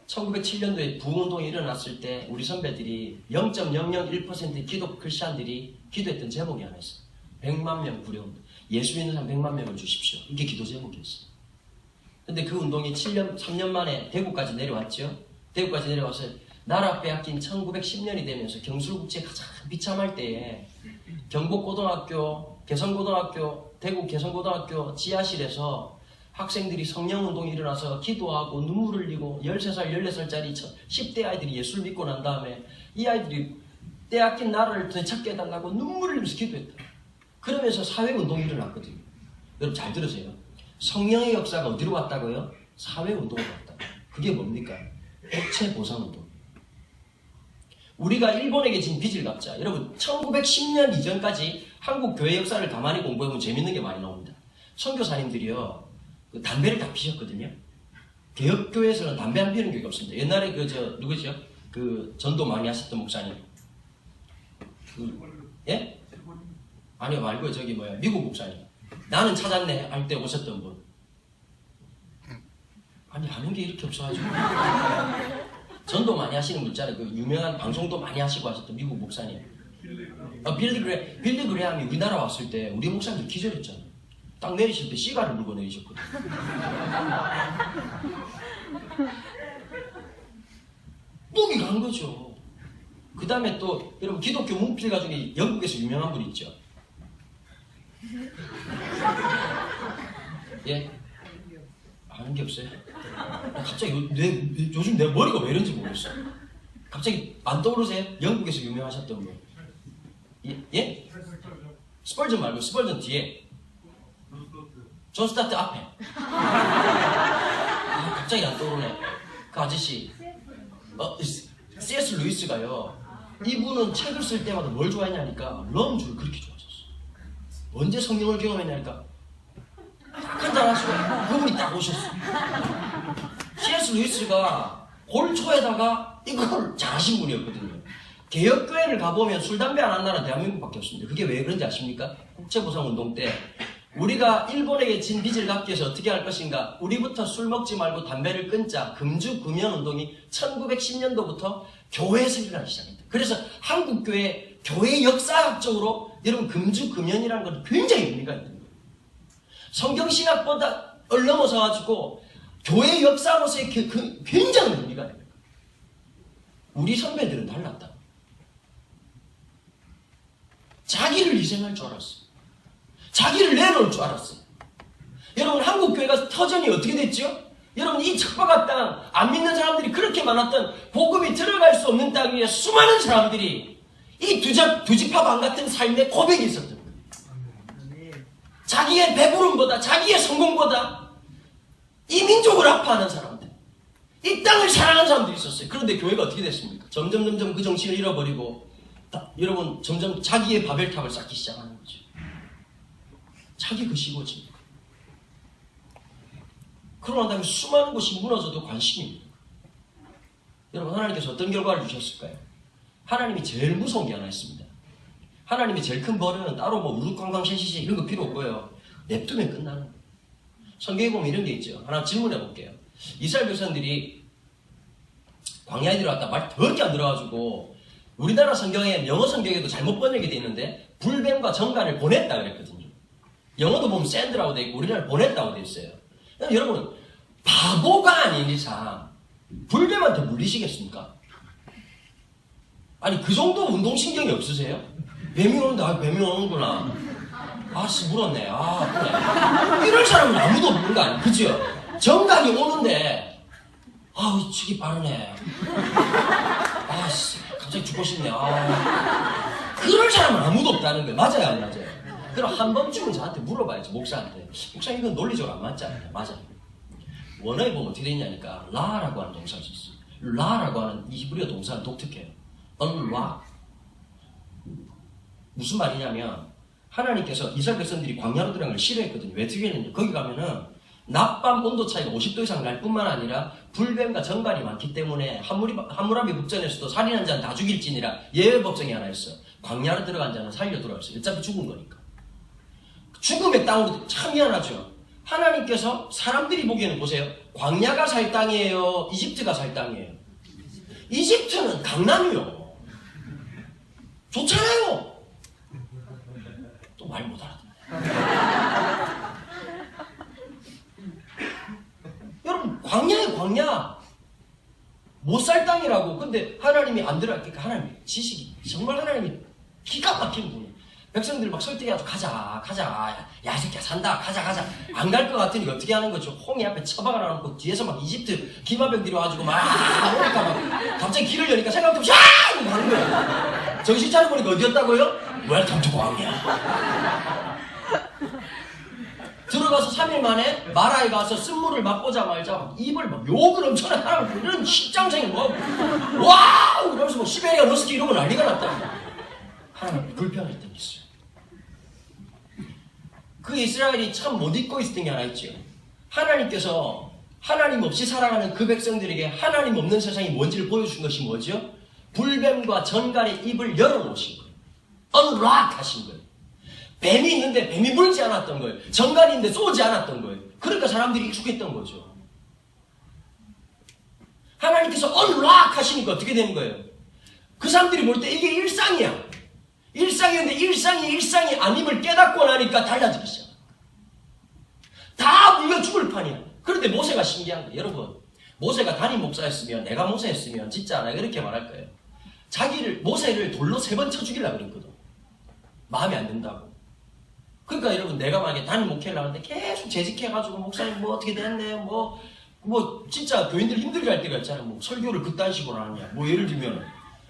1907년도에 부흥운동이 일어났을 때 우리 선배들이 0.001%의 기독 크리스찬들이 기도했던 제목이 하나 있어요. 100만 명 구려운동. 예수 믿는 사람 100만 명을 주십시오. 이게 기도 제목이었어요. 근데 그 운동이 3년 만에 대구까지 내려왔죠. 대구까지 내려와서 나라 빼앗긴 1910년이 되면서 경술국제에 가장 비참할 때에 경복고등학교, 개성고등학교, 대구 개성고등학교 지하실에서 학생들이 성령운동이 일어나서 기도하고 눈물 흘리고 13살, 14살짜리 10대 아이들이 예수를 믿고 난 다음에 이 아이들이 빼앗긴 나라를 되찾게 해달라고 눈물 흘리면서 기도했다. 그러면서 사회운동이 일어났거든요. 여러분 잘 들으세요. 성령의 역사가 어디로 갔다고요? 사회운동으로 갔다. 그게 뭡니까? 국채보상운동. 우리가 일본에게 진 빚을 갚자. 여러분 1910년 이전까지 한국 교회 역사를 가만히 공부해보면 재밌는 게 많이 나옵니다. 선교사님들이요 그 담배를 다 피셨거든요. 개혁교회에서는 담배 안 피우는 게 없습니다. 옛날에 누구죠? 그 전도 많이 하셨던 목사님. 예? 아니요 말고 미국 목사님. 나는 찾았네 할 때 오셨던 분. 아니 아는 게 이렇게 없어가지고. 전도 많이 하시는 분잖아요. 그 유명한 방송도 많이 하시고 하셨던 미국 목사님. 빌리 그레함이 우리나라 왔을 때 우리 목사님 기절했잖아요. 딱 내리실 때 시가를 물고 내리셨거든요. 목이 간 거죠. 그 다음에 또 여러분 기독교 문필가 중에 영국에서 유명한 분 있죠. 예? 아는 게 없어요? 갑자기 요즘 내 머리가 왜 이런지 모르겠어. 갑자기 안 떠오르세요? 영국에서 유명하셨던 분. 예? 스펄전 말고 스펄전 뒤에. 존 스타트 앞에. 갑자기 안 떠오르네. 그 아저씨. C.S. 루이스가요. 이분은 책을 쓸 때마다 뭘 좋아했냐니까 럼주를 그렇게 좋아하셨어. 언제 성령을 경험했냐니까 딱 한잔 하시고 그분이 딱 오셨어. C.S. 루이스가 골초에다가 이걸 잘하신 분이었거든요. 개혁교회를 가보면 술, 담배 안 한 나라는 대한민국밖에 없습니다. 그게 왜 그런지 아십니까? 국제보상운동 때 우리가 일본에게 진 빚을 갚기 위해서 어떻게 할 것인가? 우리부터 술 먹지 말고 담배를 끊자. 금주금연운동이 1910년도부터 교회에서 일어나기 시작했다. 그래서 한국교회 교회 역사학적으로 여러분 금주금연이라는 건 굉장히 의미가 있는 거예요. 성경신학보다 넘어서 가지고 교회 역사로서의 굉장히 의미가 있는 거예요. 우리 선배들은 달랐다. 자기를 희생할 줄 알았어. 자기를 내놓을 줄 알았어요. 여러분 한국교회가 터전이 어떻게 됐죠? 여러분 이 척박한 땅, 안 믿는 사람들이 그렇게 많았던 복음이 들어갈 수 없는 땅 위에 수많은 사람들이 이 두지파방 같은 삶의 고백이 있었던 거예요. 자기의 배부름보다 자기의 성공보다 이 민족을 아파하는 사람들, 이 땅을 사랑하는 사람들이 있었어요. 그런데 교회가 어떻게 됐습니까? 점점 그 정신을 잃어버리고 여러분 점점 자기의 바벨탑을 쌓기 시작하는 거죠. 자기 그 시고지. 그러고 난 다음에 수많은 곳이 무너져도 관심입니다. 여러분, 하나님께서 어떤 결과를 주셨을까요? 하나님이 제일 무서운 게 하나 있습니다. 하나님이 제일 큰 벌은 따로 뭐 우르꽝꽝 쉐시시 이런 거 필요 없고요. 냅두면 끝나는 거예요. 성경에 보면 이런 게 있죠. 하나 질문해 볼게요. 이스라엘 백성들이 광야에 들어갔다 말 더럽게 안 들어가지고 우리나라 성경에 영어 성경에도 잘못 번역이 되어 있는데 불뱀과 정갈을 보냈다 그랬거든요. 영어도 보면 샌드라고 되어 있고 우리나라 보냈다고 되어 있어요. 여러분은 바보가 아닌 이상 불뱀한테 물리시겠습니까? 아니 그 정도 운동신경이 없으세요? 뱀이 오는데 뱀이 오는구나. 아씨 물었네. 그래. 이럴 사람은 아무도 없는 거 아니에요. 그죠? 정각이 오는데 치기 빠르네. 아씨 갑자기 죽고 싶네. 그럴 사람은 아무도 없다는 거예요. 맞아요 안 맞아요? 그럼 한 번쯤은 저한테 물어봐야지. 목사한테. 목사 이건 논리적으로 안 맞지 않나요? 맞아요. 원어에 보면 어떻게 되냐니까 라라고 하는 동사가 있어요. 라라고 하는 이 히브리어 동사는 독특해요. unlock. 무슨 말이냐면 하나님께서 이스라엘 백성들이 광야로 들어간 걸 싫어했거든요. 왜 특이했는지 거기 가면은 낮밤 온도 차이가 50도 이상 날 뿐만 아니라 불뱀과 정갈이 많기 때문에 함무라비 북전에서도 살인 한 자는 다 죽일지니라 예외 법정이 하나 있어. 광야로 들어간 자는 살려 들어갔어요. 어차피 죽은 거니까. 죽음의 땅으로 참 미안하죠. 하나님께서 사람들이 보기에는 보세요. 광야가 살 땅이에요? 이집트가 살 땅이에요? 이집트는 강남이요. 좋잖아요. 또 말 못 알아듣네. 여러분 광야에 광야 못 살 땅이라고. 근데 하나님이 안 들어가니까 하나님 지식이 정말 하나님이 기가 막힌 분이에요. 백성들 막 설득해가지고 가자 야 이 새끼야 산다 가자 안 갈 것 같으니까 어떻게 하는 거죠? 홍이 앞에 처박아 놔놓고 뒤에서 막 이집트 기마병들이 와가지고 막 오니까 막 갑자기 길을 여니까 생각도 없이 이러고 가는 거예요. 정신 차려보니까 어디였다고요? 웰컴 투 광야. 들어가서 3일 만에 마라에 가서 쓴물을 맛보자마자 막 입을 막 욕을 엄청나게 하고 이런 십장생이 뭐 와우 이러면서 뭐 시베리아 러스키 이런 거 난리가 났다. 하나님 불편했던 게 있어요. 그 이스라엘이 참 못 잊고 있었던 게 하나 있죠. 하나님께서 하나님 없이 살아가는 그 백성들에게 하나님 없는 세상이 뭔지를 보여준 것이 뭐죠? 불뱀과 전갈의 입을 열어놓으신 거예요. unlock 하신 거예요. 뱀이 있는데 뱀이 물지 않았던 거예요. 정갈이 있는데 쏘지 않았던 거예요. 그러니까 사람들이 익숙했던 거죠. 하나님께서 unlock 하시니까 어떻게 되는 거예요? 그 사람들이 볼 때 이게 일상이야. 일상이었는데 일상이 아님을 깨닫고 나니까 달라지기 시작합니다. 다 물려 죽을 판이야. 그런데 모세가 신기한 거예요. 여러분 모세가 담임 목사였으면 내가 모세였으면 진짜 내가 이렇게 말할 거예요. 모세를 돌로 3번 쳐 죽이려고 그랬거든. 마음에 안 든다고. 그러니까 여러분 내가 만약에 담임 목회를 하는데 계속 재직해가지고 목사님 뭐 어떻게 됐네 뭐 진짜 교인들 힘들게 할 때가 있잖아요. 뭐 설교를 그딴 식으로 하느냐 뭐 예를 들면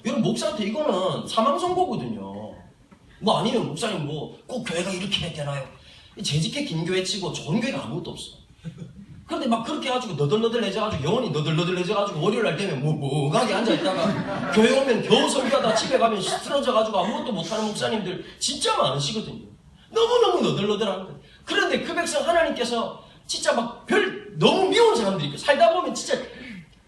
여러분 목사한테 이거는 사망선고거든요. 뭐 아니면 목사님 뭐 꼭 교회가 이렇게 해야 되나요? 재직해 긴 교회 치고 좋은 교회가 아무것도 없어. 그런데 막 그렇게 해가지고 너덜너덜해져가지고 영혼이 너덜너덜해져가지고 월요일 날 되면 뭐가게 앉아있다가 교회 오면 겨우 설교하다 집에 가면 쓰러져가지고 아무것도 못하는 목사님들 진짜 많으시거든요. 너무너무 너덜너덜한 거예요. 그런데 그 백성 하나님께서 진짜 막 너무 미운 사람들이 있고 살다 보면 진짜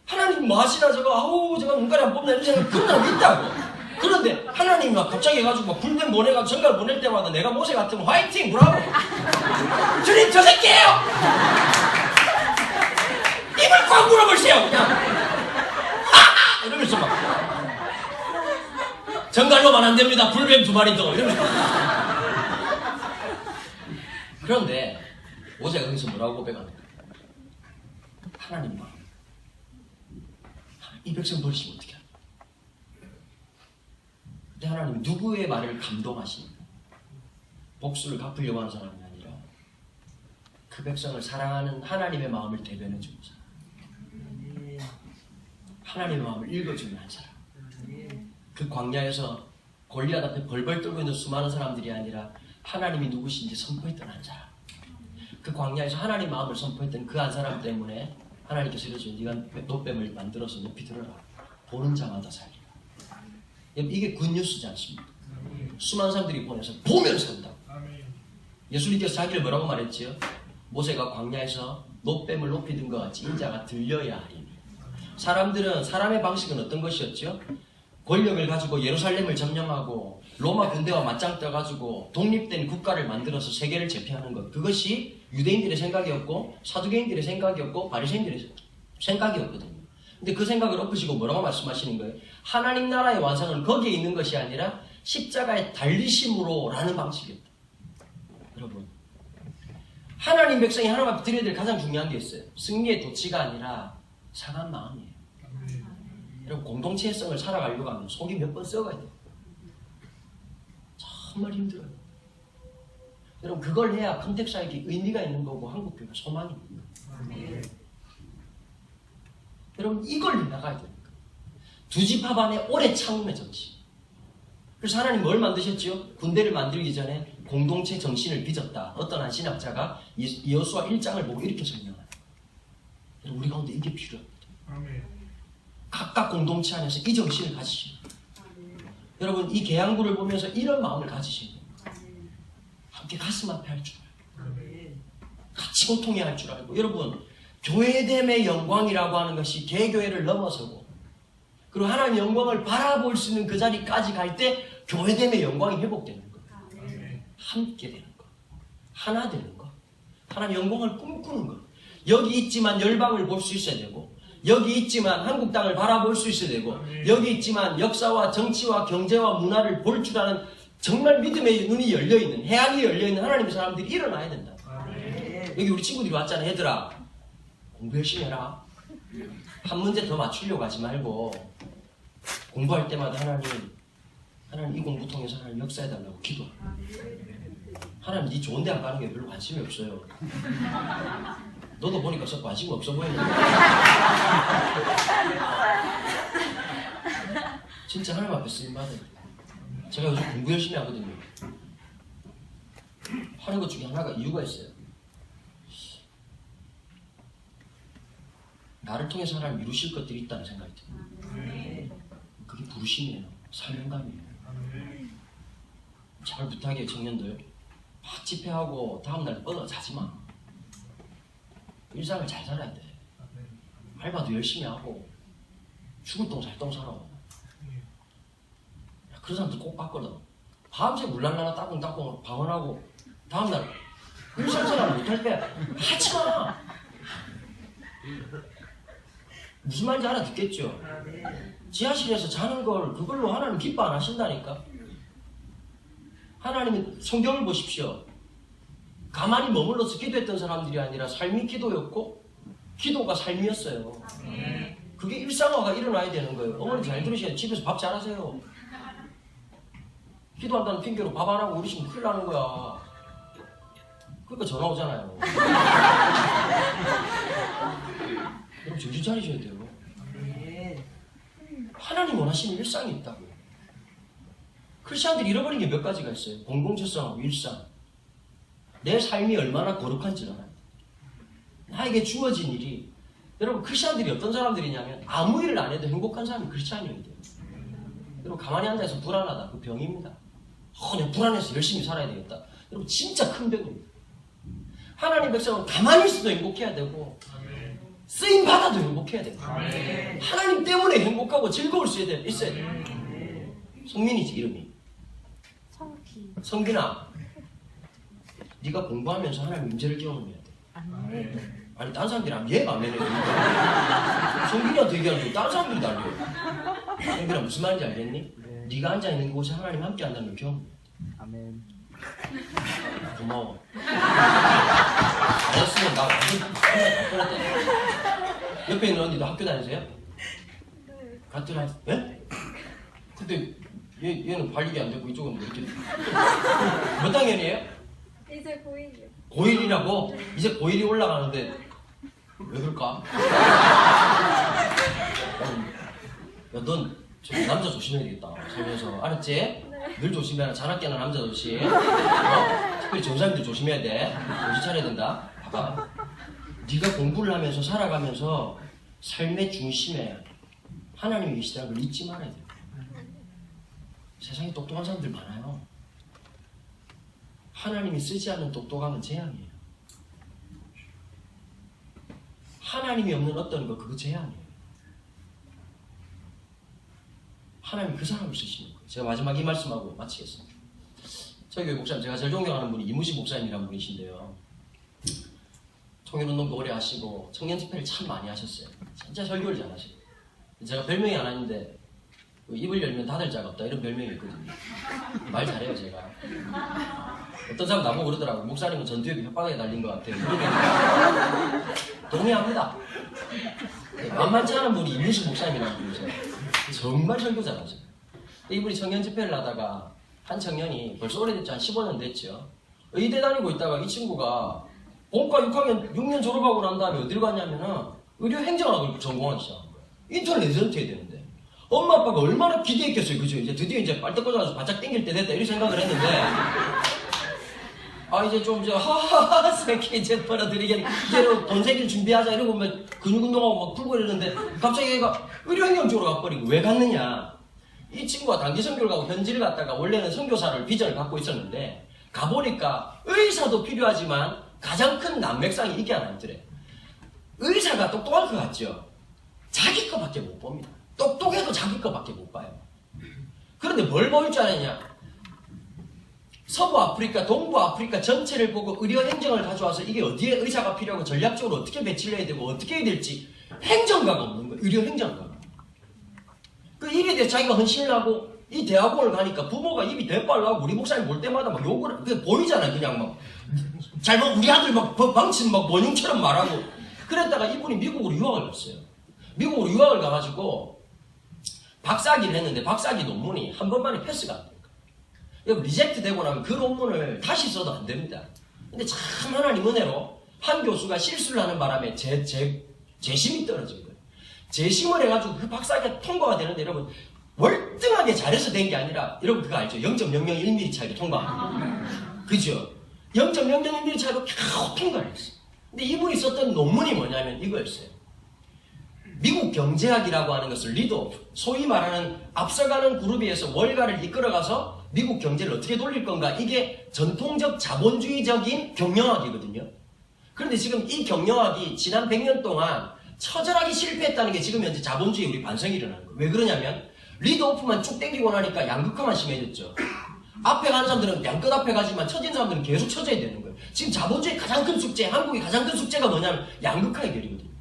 하나님 뭐 하시나 저거 제가 눈깔이 안 뽑나 이런 생각 그런 사람이 있다고. 그런데 하나님이 막 갑자기 해가지고 막 불뱀 보내가지고 전갈 보낼 때마다 내가 모세 같으면 화이팅 브라보 주님 저 새끼예요. 입을 꽉 물어보세요 그냥 하하 이러면서 막 전갈로만 안 됩니다. 불뱀 2마리 더 이러면서 그런데 모세가 거기서 뭐라고 고백합니까? 하나님 마음 이 백성 버리시면 어떻게 합니까? 근데 하나님 누구의 말을 감동하십니까? 복수를 갚으려고 하는 사람이 아니라 그 백성을 사랑하는 하나님의 마음을 대변해 주는 사람, 하나님의 마음을 읽어주는 한 사람. 그 광야에서 골리앗 앞에 벌벌 떨고 있는 수많은 사람들이 아니라 하나님이 누구신지 선포했던 한 사람. 그 광야에서 하나님 마음을 선포했던 그 한 사람 때문에 하나님께서 이러죠. 네가 노뱀을 만들어서 높이 들어라. 보는 자마다 살리라. 이게 굿뉴스지 않습니까? 수많은 사람들이 보내서 보면 산다. 예수님께서 자기를 뭐라고 말했지요? 모세가 광야에서 노뱀을 높이 든 것 같이 인자가 들려야 하리니. 사람들은 사람의 방식은 어떤 것이었죠? 권력을 가지고 예루살렘을 점령하고 로마 군대와 맞짱 떠가지고 독립된 국가를 만들어서 세계를 제패하는 것. 그것이 유대인들의 생각이었고 사두개인들의 생각이었고 바리새인들의 생각이었거든요. 근데 그 생각을 엎으시고 뭐라고 말씀하시는 거예요? 하나님 나라의 완성은 거기에 있는 것이 아니라 십자가의 달리심으로 라는 방식이었다. 여러분, 하나님 백성이 하나님 앞에 드려야 될 가장 중요한 게 있어요. 승리의 도치가 아니라 상한 마음이에요. 여러분, 공동체성을 살아가려고 하면 속이 몇 번 썩어야 돼요. 정말 힘들어요. 여러분, 그걸 해야 컨택사에게 의미가 있는 거고 한국교회가 소망입니다. 여러분, 이걸 나가야 됩니다. 두 지파 반의 오래 참음의 정신. 그래서 하나님 뭘 만드셨지요? 군대를 만들기 전에 공동체 정신을 빚었다. 어떤 한 신학자가 여호수아 1장을 보고 이렇게 설명합니다. 우리 가운데 이게 필요합니다. 각각 공동체 안에서 이 정신을 가지시는 거예요. 여러분, 이 계양부를 보면서 이런 마음을 가지시는 거예요. 함께 가슴 앞에 할 줄 알고 같이 고통해야 할 줄 알고. 여러분, 교회됨의 영광이라고 하는 것이 개교회를 넘어서고 그리고 하나님의 영광을 바라볼 수 있는 그 자리까지 갈 때 교회됨의 영광이 회복되는 거예요. 함께 되는 것, 하나 되는 것, 하나님의 영광을 꿈꾸는 것. 여기 있지만 열방을 볼 수 있어야 되고, 여기 있지만 한국 땅을 바라볼 수 있어야 되고, 여기 있지만 역사와 정치와 경제와 문화를 볼 줄 아는 정말 믿음의 눈이 열려있는, 해안이 열려있는 하나님의 사람들이 일어나야 된다. 여기 우리 친구들이 왔잖아. 얘들아, 공부 열심히 해라. 한 문제 더 맞추려고 하지 말고 공부할 때마다 하나님 이 공부 통해서 하나님 역사해달라고 기도하라. 하나님 네 좋은 대학 가는 게 별로 관심이 없어요. 너도 보니까 관심 없어 보이는데. 진짜 하나님 앞에 쓰임받아요. 제가 요즘 공부 열심히 하거든요. 하는 것 중에 하나가 이유가 있어요. 나를 통해서 하나님 이루실 것들이 있다는 생각이 듭니다. 그게 부르심이에요. 사명감이에요. 잘 부탁해요, 청년들. 막 집회하고 다음날 뻗어 자지 마. 일상을 잘 살아야 돼. 알바도 열심히 하고 죽을 똥 살 똥 살아. 그런 사람들 꼭 봤거든. 밤새 물랄라나 따끔따끔 방언하고 다음날 일상생활을 못할 때 하지 마. 무슨 말인지 알아듣겠죠? 지하실에서 자는 걸 그걸로 하나님 기뻐 안 하신다니까. 하나님은 성경을 보십시오. 가만히 머물러서 기도했던 사람들이 아니라 삶이 기도였고 기도가 삶이었어요. 그게 일상화가 일어나야 되는 거예요. 어머니 잘 들으셔야 집에서 밥 잘하세요. 기도한다는 핑계로 밥 안 하고 그러시면 큰일 나는 거야. 그러니까 전화 오잖아요. 여러분 정신 차리셔야 돼요. 하나님 원하시는 일상이 있다고요. 크리스천들이 잃어버린 게 몇 가지가 있어요. 공동체성하고 일상. 내 삶이 얼마나 거룩한지를 알아요. 나에게 주어진 일이. 여러분 크리스천들이 어떤 사람들이냐면 아무 일을 안 해도 행복한 사람이 크리스천이어야 돼요. 여러분 가만히 앉아서 불안하다. 그 병입니다. 내가 불안해서 열심히 살아야 되겠다. 여러분 진짜 큰 병입니다. 하나님 백성은 가만히 있어도 행복해야 되고 쓰임 받아도 행복해야 되고 하나님 때문에 행복하고 즐거울 수 있어야 돼요. 성민이지 이름이. 성빈아, 네가 공부하면서 하나님 임재를 경험해야 돼. 아니 딴 사람들이 하면 얘가 안 해요. 성빈이한테 얘기하는 거 딴 사람들이 달려요. 성빈아 무슨 말인지 알겠니? 네가 앉아있는 곳에 하나님 함께 한다는 걸 경험해. 아멘. 고마워. 알았으면 나 완전 뻔했다. 옆에 있는 언니도 학교 다니세요? 네. 같은 학 예? 근데 얘는 발육이 안 되고 이쪽은 왜 이렇게 몇 학년이에요? 이제 고1이요. 고1이라고? 이제 고1이 올라가는데 왜 그럴까? 야, 넌 남자 조심해야 되겠다. 살면서 알았지? 네. 늘 조심해라. 잔악계는 남자 조심. 특별히 전사님들 조심해야 돼. 정신 차려야 된다. 봐봐. 네가 공부를 하면서 살아가면서 삶의 중심에 하나님이 계시다는 걸 잊지 말아야 돼. 세상에 똑똑한 사람들 많아요. 하나님이 쓰지 않는 똑똑함은 재앙이에요. 하나님이 없는 어떤 거 그거 제한이에요. 하나님 그 사람을 쓰시는 거예요. 제가 마지막 이 말씀하고 마치겠습니다. 저희 교회 목사님 제가 제일 존경하는 분이 이무식 목사님이라는 분이신데요. 청년운동도 오래 하시고 청년 집회를 참 많이 하셨어요. 진짜 설교를 잘하시고 제가 별명이 하나 있는데 입을 열면 닫을 자가 없다 이런 별명이 있거든요. 말 잘해요 제가. 어떤 사람 나보고 그러더라고요. 목사님은 전두엽이 혓바닥에 달린 것 같아요. 동의합니다. 만만치 않은 분이 이무식 목사님이라는 분이세요. 정말 설교 잘하죠. 이분이 청년 집회를 하다가 한 청년이 벌써 오래됐죠. 한 15년 됐죠. 의대 다니고 있다가 이 친구가 본과 6학년 6년 졸업하고 난 다음에 어디를 갔냐면은 의료 행정학을 전공하기 시작한 거예요. 인턴 레지던트 해야 되는데 엄마 아빠가 얼마나 기대했겠어요. 그죠? 이제 드디어 이제 빨대 꽂아서 바짝 당길 때 됐다 이런 생각을 했는데 아 이제 좀 이제 하하하 새끼 이제 벌어들이게 이제는 돈 생길 준비하자 이러고 막 근육 운동하고 막 풀고 이러는데 갑자기 얘가 의료 행정 쪽으로 가버리고 왜 갔느냐? 이 친구가 단기 선교를 가고 현지를 갔다가 원래는 선교사를 비전을 갖고 있었는데 가보니까 의사도 필요하지만 가장 큰 난맥상이 이게 하나 있더래. 의사가 똑똑할 것 같죠? 자기 거밖에 못 봅니다. 똑똑해도 자기 거밖에 못 봐요. 그런데 뭘 보일 줄 아느냐? 서부 아프리카, 동부 아프리카 전체를 보고 의료 행정을 가져와서 이게 어디에 의사가 필요하고 전략적으로 어떻게 배치를 해야 되고 어떻게 해야 될지 행정가가 없는 거예요. 의료 행정가가. 그 일에 대해 자기가 헌신을 하고 이 대학원을 가니까 부모가 입이 대빨라고 우리 목사님 볼 때마다 막 욕을 그게 보이잖아요. 그냥 막 잘못 우리 아들 막 방친 막 원흉처럼 말하고 그랬다가 이분이 미국으로 유학을 갔어요. 미국으로 유학을 가가지고 박사학위를 했는데 박사학위 논문이 한 번만에 패스가 안 돼요. 리젝트 되고 나면 그 논문을 다시 써도 안 됩니다. 근데 참 하나님 은혜로 한 교수가 실수를 하는 바람에 재심이 떨어진 거예요. 재심을 해가지고 그 박사학위가 통과가 되는데 여러분 월등하게 잘해서 된 게 아니라 여러분 그거 알죠? 0.001mm 차이로 통과합니다. 그죠? 0.001mm 차이로 겨우 통과를 했어요. 근데 이분이 썼던 논문이 뭐냐면 이거였어요. 미국 경제학이라고 하는 것을 리드오프, 소위 말하는 앞서가는 그룹에서 월가를 이끌어가서 미국 경제를 어떻게 돌릴 건가, 이게 전통적 자본주의적인 경영학이거든요. 그런데 지금 이 경영학이 지난 100년 동안 처절하게 실패했다는 게 지금 현재 자본주의 우리 반성이 일어나는 거예요. 왜 그러냐면 리드오프만 쭉 땡기고 나니까 양극화만 심해졌죠. 앞에 가는 사람들은 양끝 앞에 가지만 처진 사람들은 계속 처져야 되는 거예요. 지금 자본주의 가장 큰 숙제, 한국의 가장 큰 숙제가 뭐냐면 양극화 해결이거든요.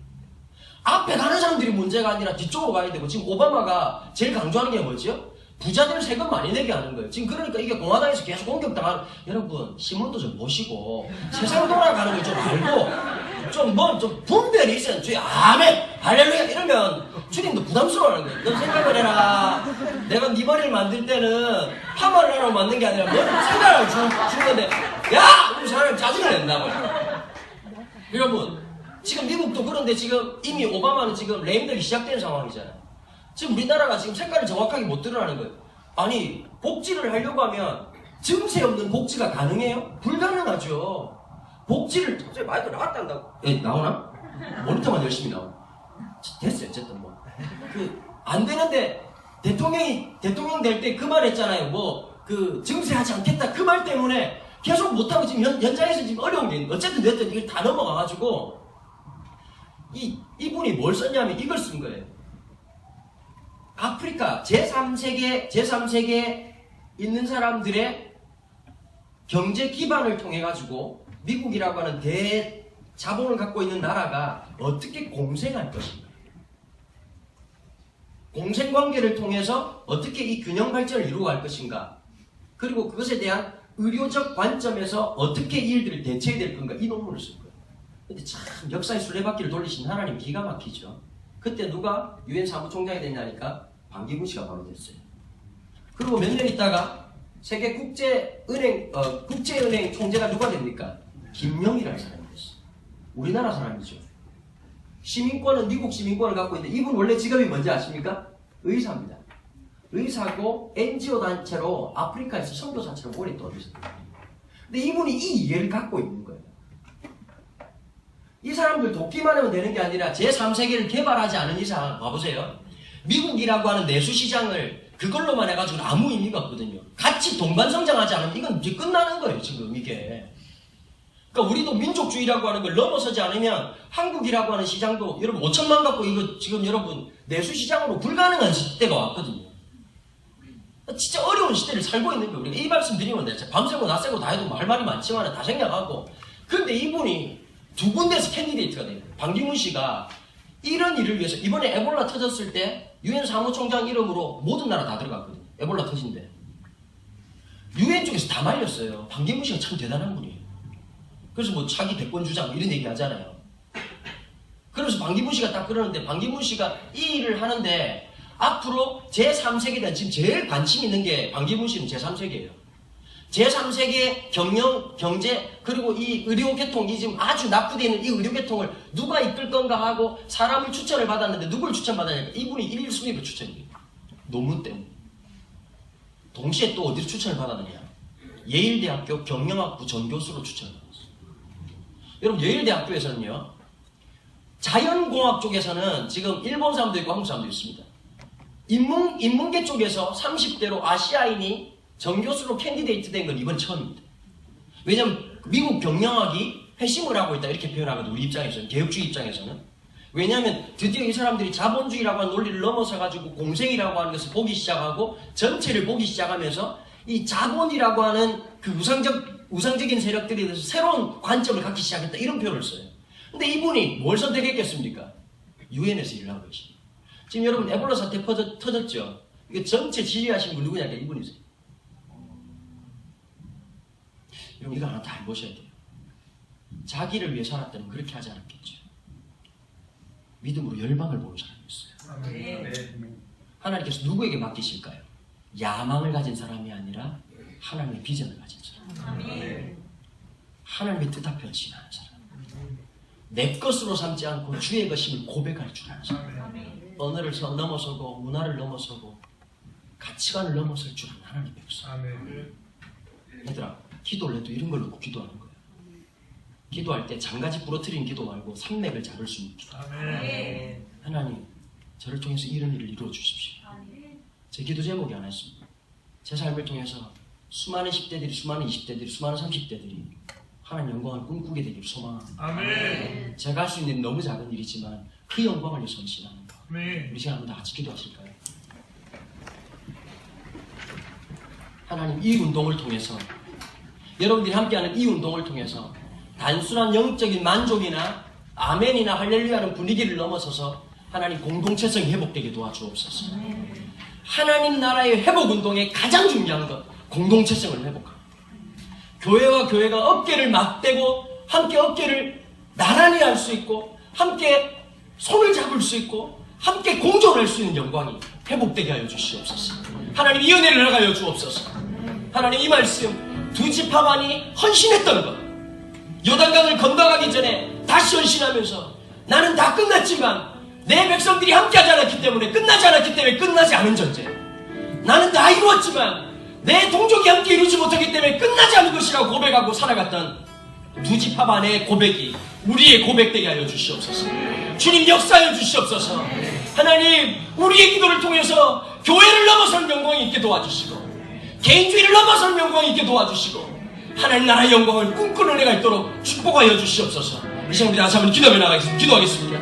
앞에 가는 사람들이 문제가 아니라 뒤쪽으로 가야 되고, 지금 오바마가 제일 강조하는 게 뭐죠? 부자들 세금 많이 내게 하는 거예요. 지금 그러니까 이게 공화당에서 계속 공격당하는, 여러분 신문도 좀 보시고 세상 돌아가는 걸 좀 알고 좀 분별이 있어요. 주의 아멘 할렐루야 이러면 주님도 부담스러워하는 거예요. 너 생각을 해라. 내가 네 머리를 만들 때는 파마를 하라고 만든 게 아니라 뭐 생각을 주는 건데 야! 그럼 사람이 짜증을 낸다고요. 여러분 지금 미국도 그런데 지금 이미 오바마는 지금 레임덕이 시작된 상황이잖아요. 지금 우리나라가 지금 색깔이 정확하게 못 드러나는 거예요. 아니 복지를 하려고 하면 증세 없는 복지가 가능해요? 불가능하죠. 복지를 갑자기 마이크 나왔단다고. 예, 나오나? 모니터만 열심히 나오나? 됐어요. 어쨌든 뭐 안 되는데 대통령 될 때 그 말 했잖아요. 뭐 그 증세하지 않겠다 그 말 때문에 계속 못하고 지금 현장에서 지금 어려운 게 있는. 어쨌든 됐든 이걸 다 넘어가가지고 이분이 뭘 썼냐면 이걸 쓴 거예요. 아프리카 제3세계에 있는 사람들의 경제 기반을 통해 가지고 미국이라고 하는 대자본을 갖고 있는 나라가 어떻게 공생할 것인가, 공생관계를 통해서 어떻게 이 균형 발전을 이루어갈 것인가, 그리고 그것에 대한 의료적 관점에서 어떻게 이 일들을 대처해야 될 건가, 이 논문을 쓴 거예요. 근데 참 역사의 술래바퀴를 돌리신 하나님 기가 막히죠. 그때 누가 유엔 사무총장이 됐냐니까 반기문 씨가 바로 됐어요. 그리고 몇 년 있다가 세계 국제은행 총재가 누가 됩니까? 김영이라는 사람이 됐어요. 우리나라 사람이죠. 시민권은 미국 시민권을 갖고 있는데 이분 원래 직업이 뭔지 아십니까? 의사입니다. 의사고 NGO 단체로 아프리카에서 선교사처럼 오랫동안 있었어요. 근데 이분이 이 이해를 갖고 있는 거예요. 이 사람들 돕기만 하면 되는 게 아니라 제3세계를 개발하지 않은 이상, 봐보세요. 미국이라고 하는 내수시장을 그걸로만 해가지고는 아무 의미가 없거든요. 같이 동반 성장하지 않으면 이건 이제 끝나는 거예요, 지금 이게. 그러니까 우리도 민족주의라고 하는 걸 넘어서지 않으면 한국이라고 하는 시장도 여러분 5천만 갖고 이거 지금 여러분 내수시장으로 불가능한 시대가 왔거든요. 진짜 어려운 시대를 살고 있는 거예요. 우리가 이 말씀 드리면 진짜 밤새고 낮새고 다 해도 할 말이 많지만 다 생략하고. 근데 이분이 두 군데서 캔디데이트가 돼요. 반기문 씨가 이런 일을 위해서 이번에 에볼라 터졌을 때 유엔 사무총장 이름으로 모든 나라 다 들어갔거든요. 에볼라 터진데 유엔 쪽에서 다 말렸어요. 반기문 씨가 참 대단한 분이에요. 그래서 뭐 차기 대권 주자 뭐 이런 얘기 하잖아요. 그래서 반기문 씨가 딱 그러는데 반기문 씨가 이 일을 하는데 앞으로 제3세계에 대한 지금 제일 관심 있는 게 반기문 씨는 제3세계예요. 제3세계 경영, 경제, 그리고 이 의료계통이 지금 아주 낙후되어 있는 이 의료계통을 누가 이끌 건가 하고 사람을 추천을 받았는데 누굴 추천받았냐니까 이분이 1순위로 추천이에요. 논문 때문에. 동시에 또 어디로 추천을 받았느냐. 예일대학교 경영학부 전교수로 추천을 받았어요. 여러분 예일대학교에서는요. 자연공학 쪽에서는 지금 일본 사람도 있고 한국 사람도 있습니다. 인문계 쪽에서 30대로 아시아인이 전교수로 캔디데이트 된 건 이번 처음입니다. 왜냐하면 미국 경영학이 회심을 하고 있다 이렇게 표현하거든요. 우리 입장에서는, 개혁주의 입장에서는. 왜냐하면 드디어 이 사람들이 자본주의라고 하는 논리를 넘어서가지고 공생이라고 하는 것을 보기 시작하고 전체를 보기 시작하면서 이 자본이라고 하는 그 우상적인 세력들에 대해서 새로운 관점을 갖기 시작했다 이런 표현을 써요. 근데 이분이 뭘 선택했겠습니까? 유엔에서 일을 하고 계십니다. 지금 여러분 에볼라 사태 터졌죠? 이거 전체 지휘하신 분 누구냐? 이분이세요. 여러분 이거 하나 다 해보셔야 돼요. 자기를 위해 살았다면 그렇게 하지 않았겠죠. 믿음으로 열방을 보는 사람이었어요. 하나님께서 누구에게 맡기실까요? 야망을 가진 사람이 아니라 하나님의 비전을 가진 사람. 하나님의 뜻 앞에 헌신하는 사람. 내 것으로 삼지 않고 주의 것임을 고백할 줄 아는 사람. 언어를 넘어서고 문화를 넘어서고 가치관을 넘어설 줄 아는 하나님의 백성. 얘들아, 기도를 해도 이런 걸 놓고 기도하는 거예요. 기도할 때 장가지 부러뜨리는 기도 말고 산맥을 잡을 수 있는 기도. 하나님, 저를 통해서 이런 일을 이루어 주십시오. 제 기도 제목이 하나 있습니다. 제 삶을 통해서 수많은 10대들이, 수많은 20대들이, 수많은 30대들이 하나님 영광을 꿈꾸게 되기를 소망합니다. 제가 할 수 있는 너무 작은 일이지만 그 영광을 위해서 헌신하는 거. 우리 시간 한번 다 같이 기도하실까요? 하나님, 이 운동을 통해서 여러분들이 함께하는 이 운동을 통해서 단순한 영적인 만족이나 아멘이나 할렐루야는 분위기를 넘어서서 하나님 공동체성이 회복되게 도와주옵소서. 하나님 나라의 회복 운동의 가장 중요한 것, 공동체성을 회복하고 교회와 교회가 어깨를 맞대고 함께 어깨를 나란히 할 수 있고 함께 손을 잡을 수 있고 함께 공존할 수 있는 영광이 회복되게 하여 주시옵소서. 하나님 이 은혜를 허가하여 주옵소서. 하나님 이 말씀 두 지파만이 헌신했던 것, 요단강을 건너가기 전에 다시 헌신하면서 나는 다 끝났지만 내 백성들이 함께하지 않았기 때문에, 끝나지 않았기 때문에 끝나지 않은 전쟁, 나는 다 이루었지만 내 동족이 함께 이루지 못하기 때문에 끝나지 않은 것이라고 고백하고 살아갔던 두 지파만의 고백이 우리의 고백되게 하여 주시옵소서. 주님 역사하여 주시옵소서. 하나님 우리의 기도를 통해서 교회를 넘어선 영광이 있게 도와주시고 개인주의를 넘어선 영광이 있게 도와주시고 하나님 나라의 영광을 꿈꾸는 은혜가 있도록 축복하여 주시옵소서. 이 시간 우리 다시 한번 기도하며 나가겠습니다. 기도하겠습니다.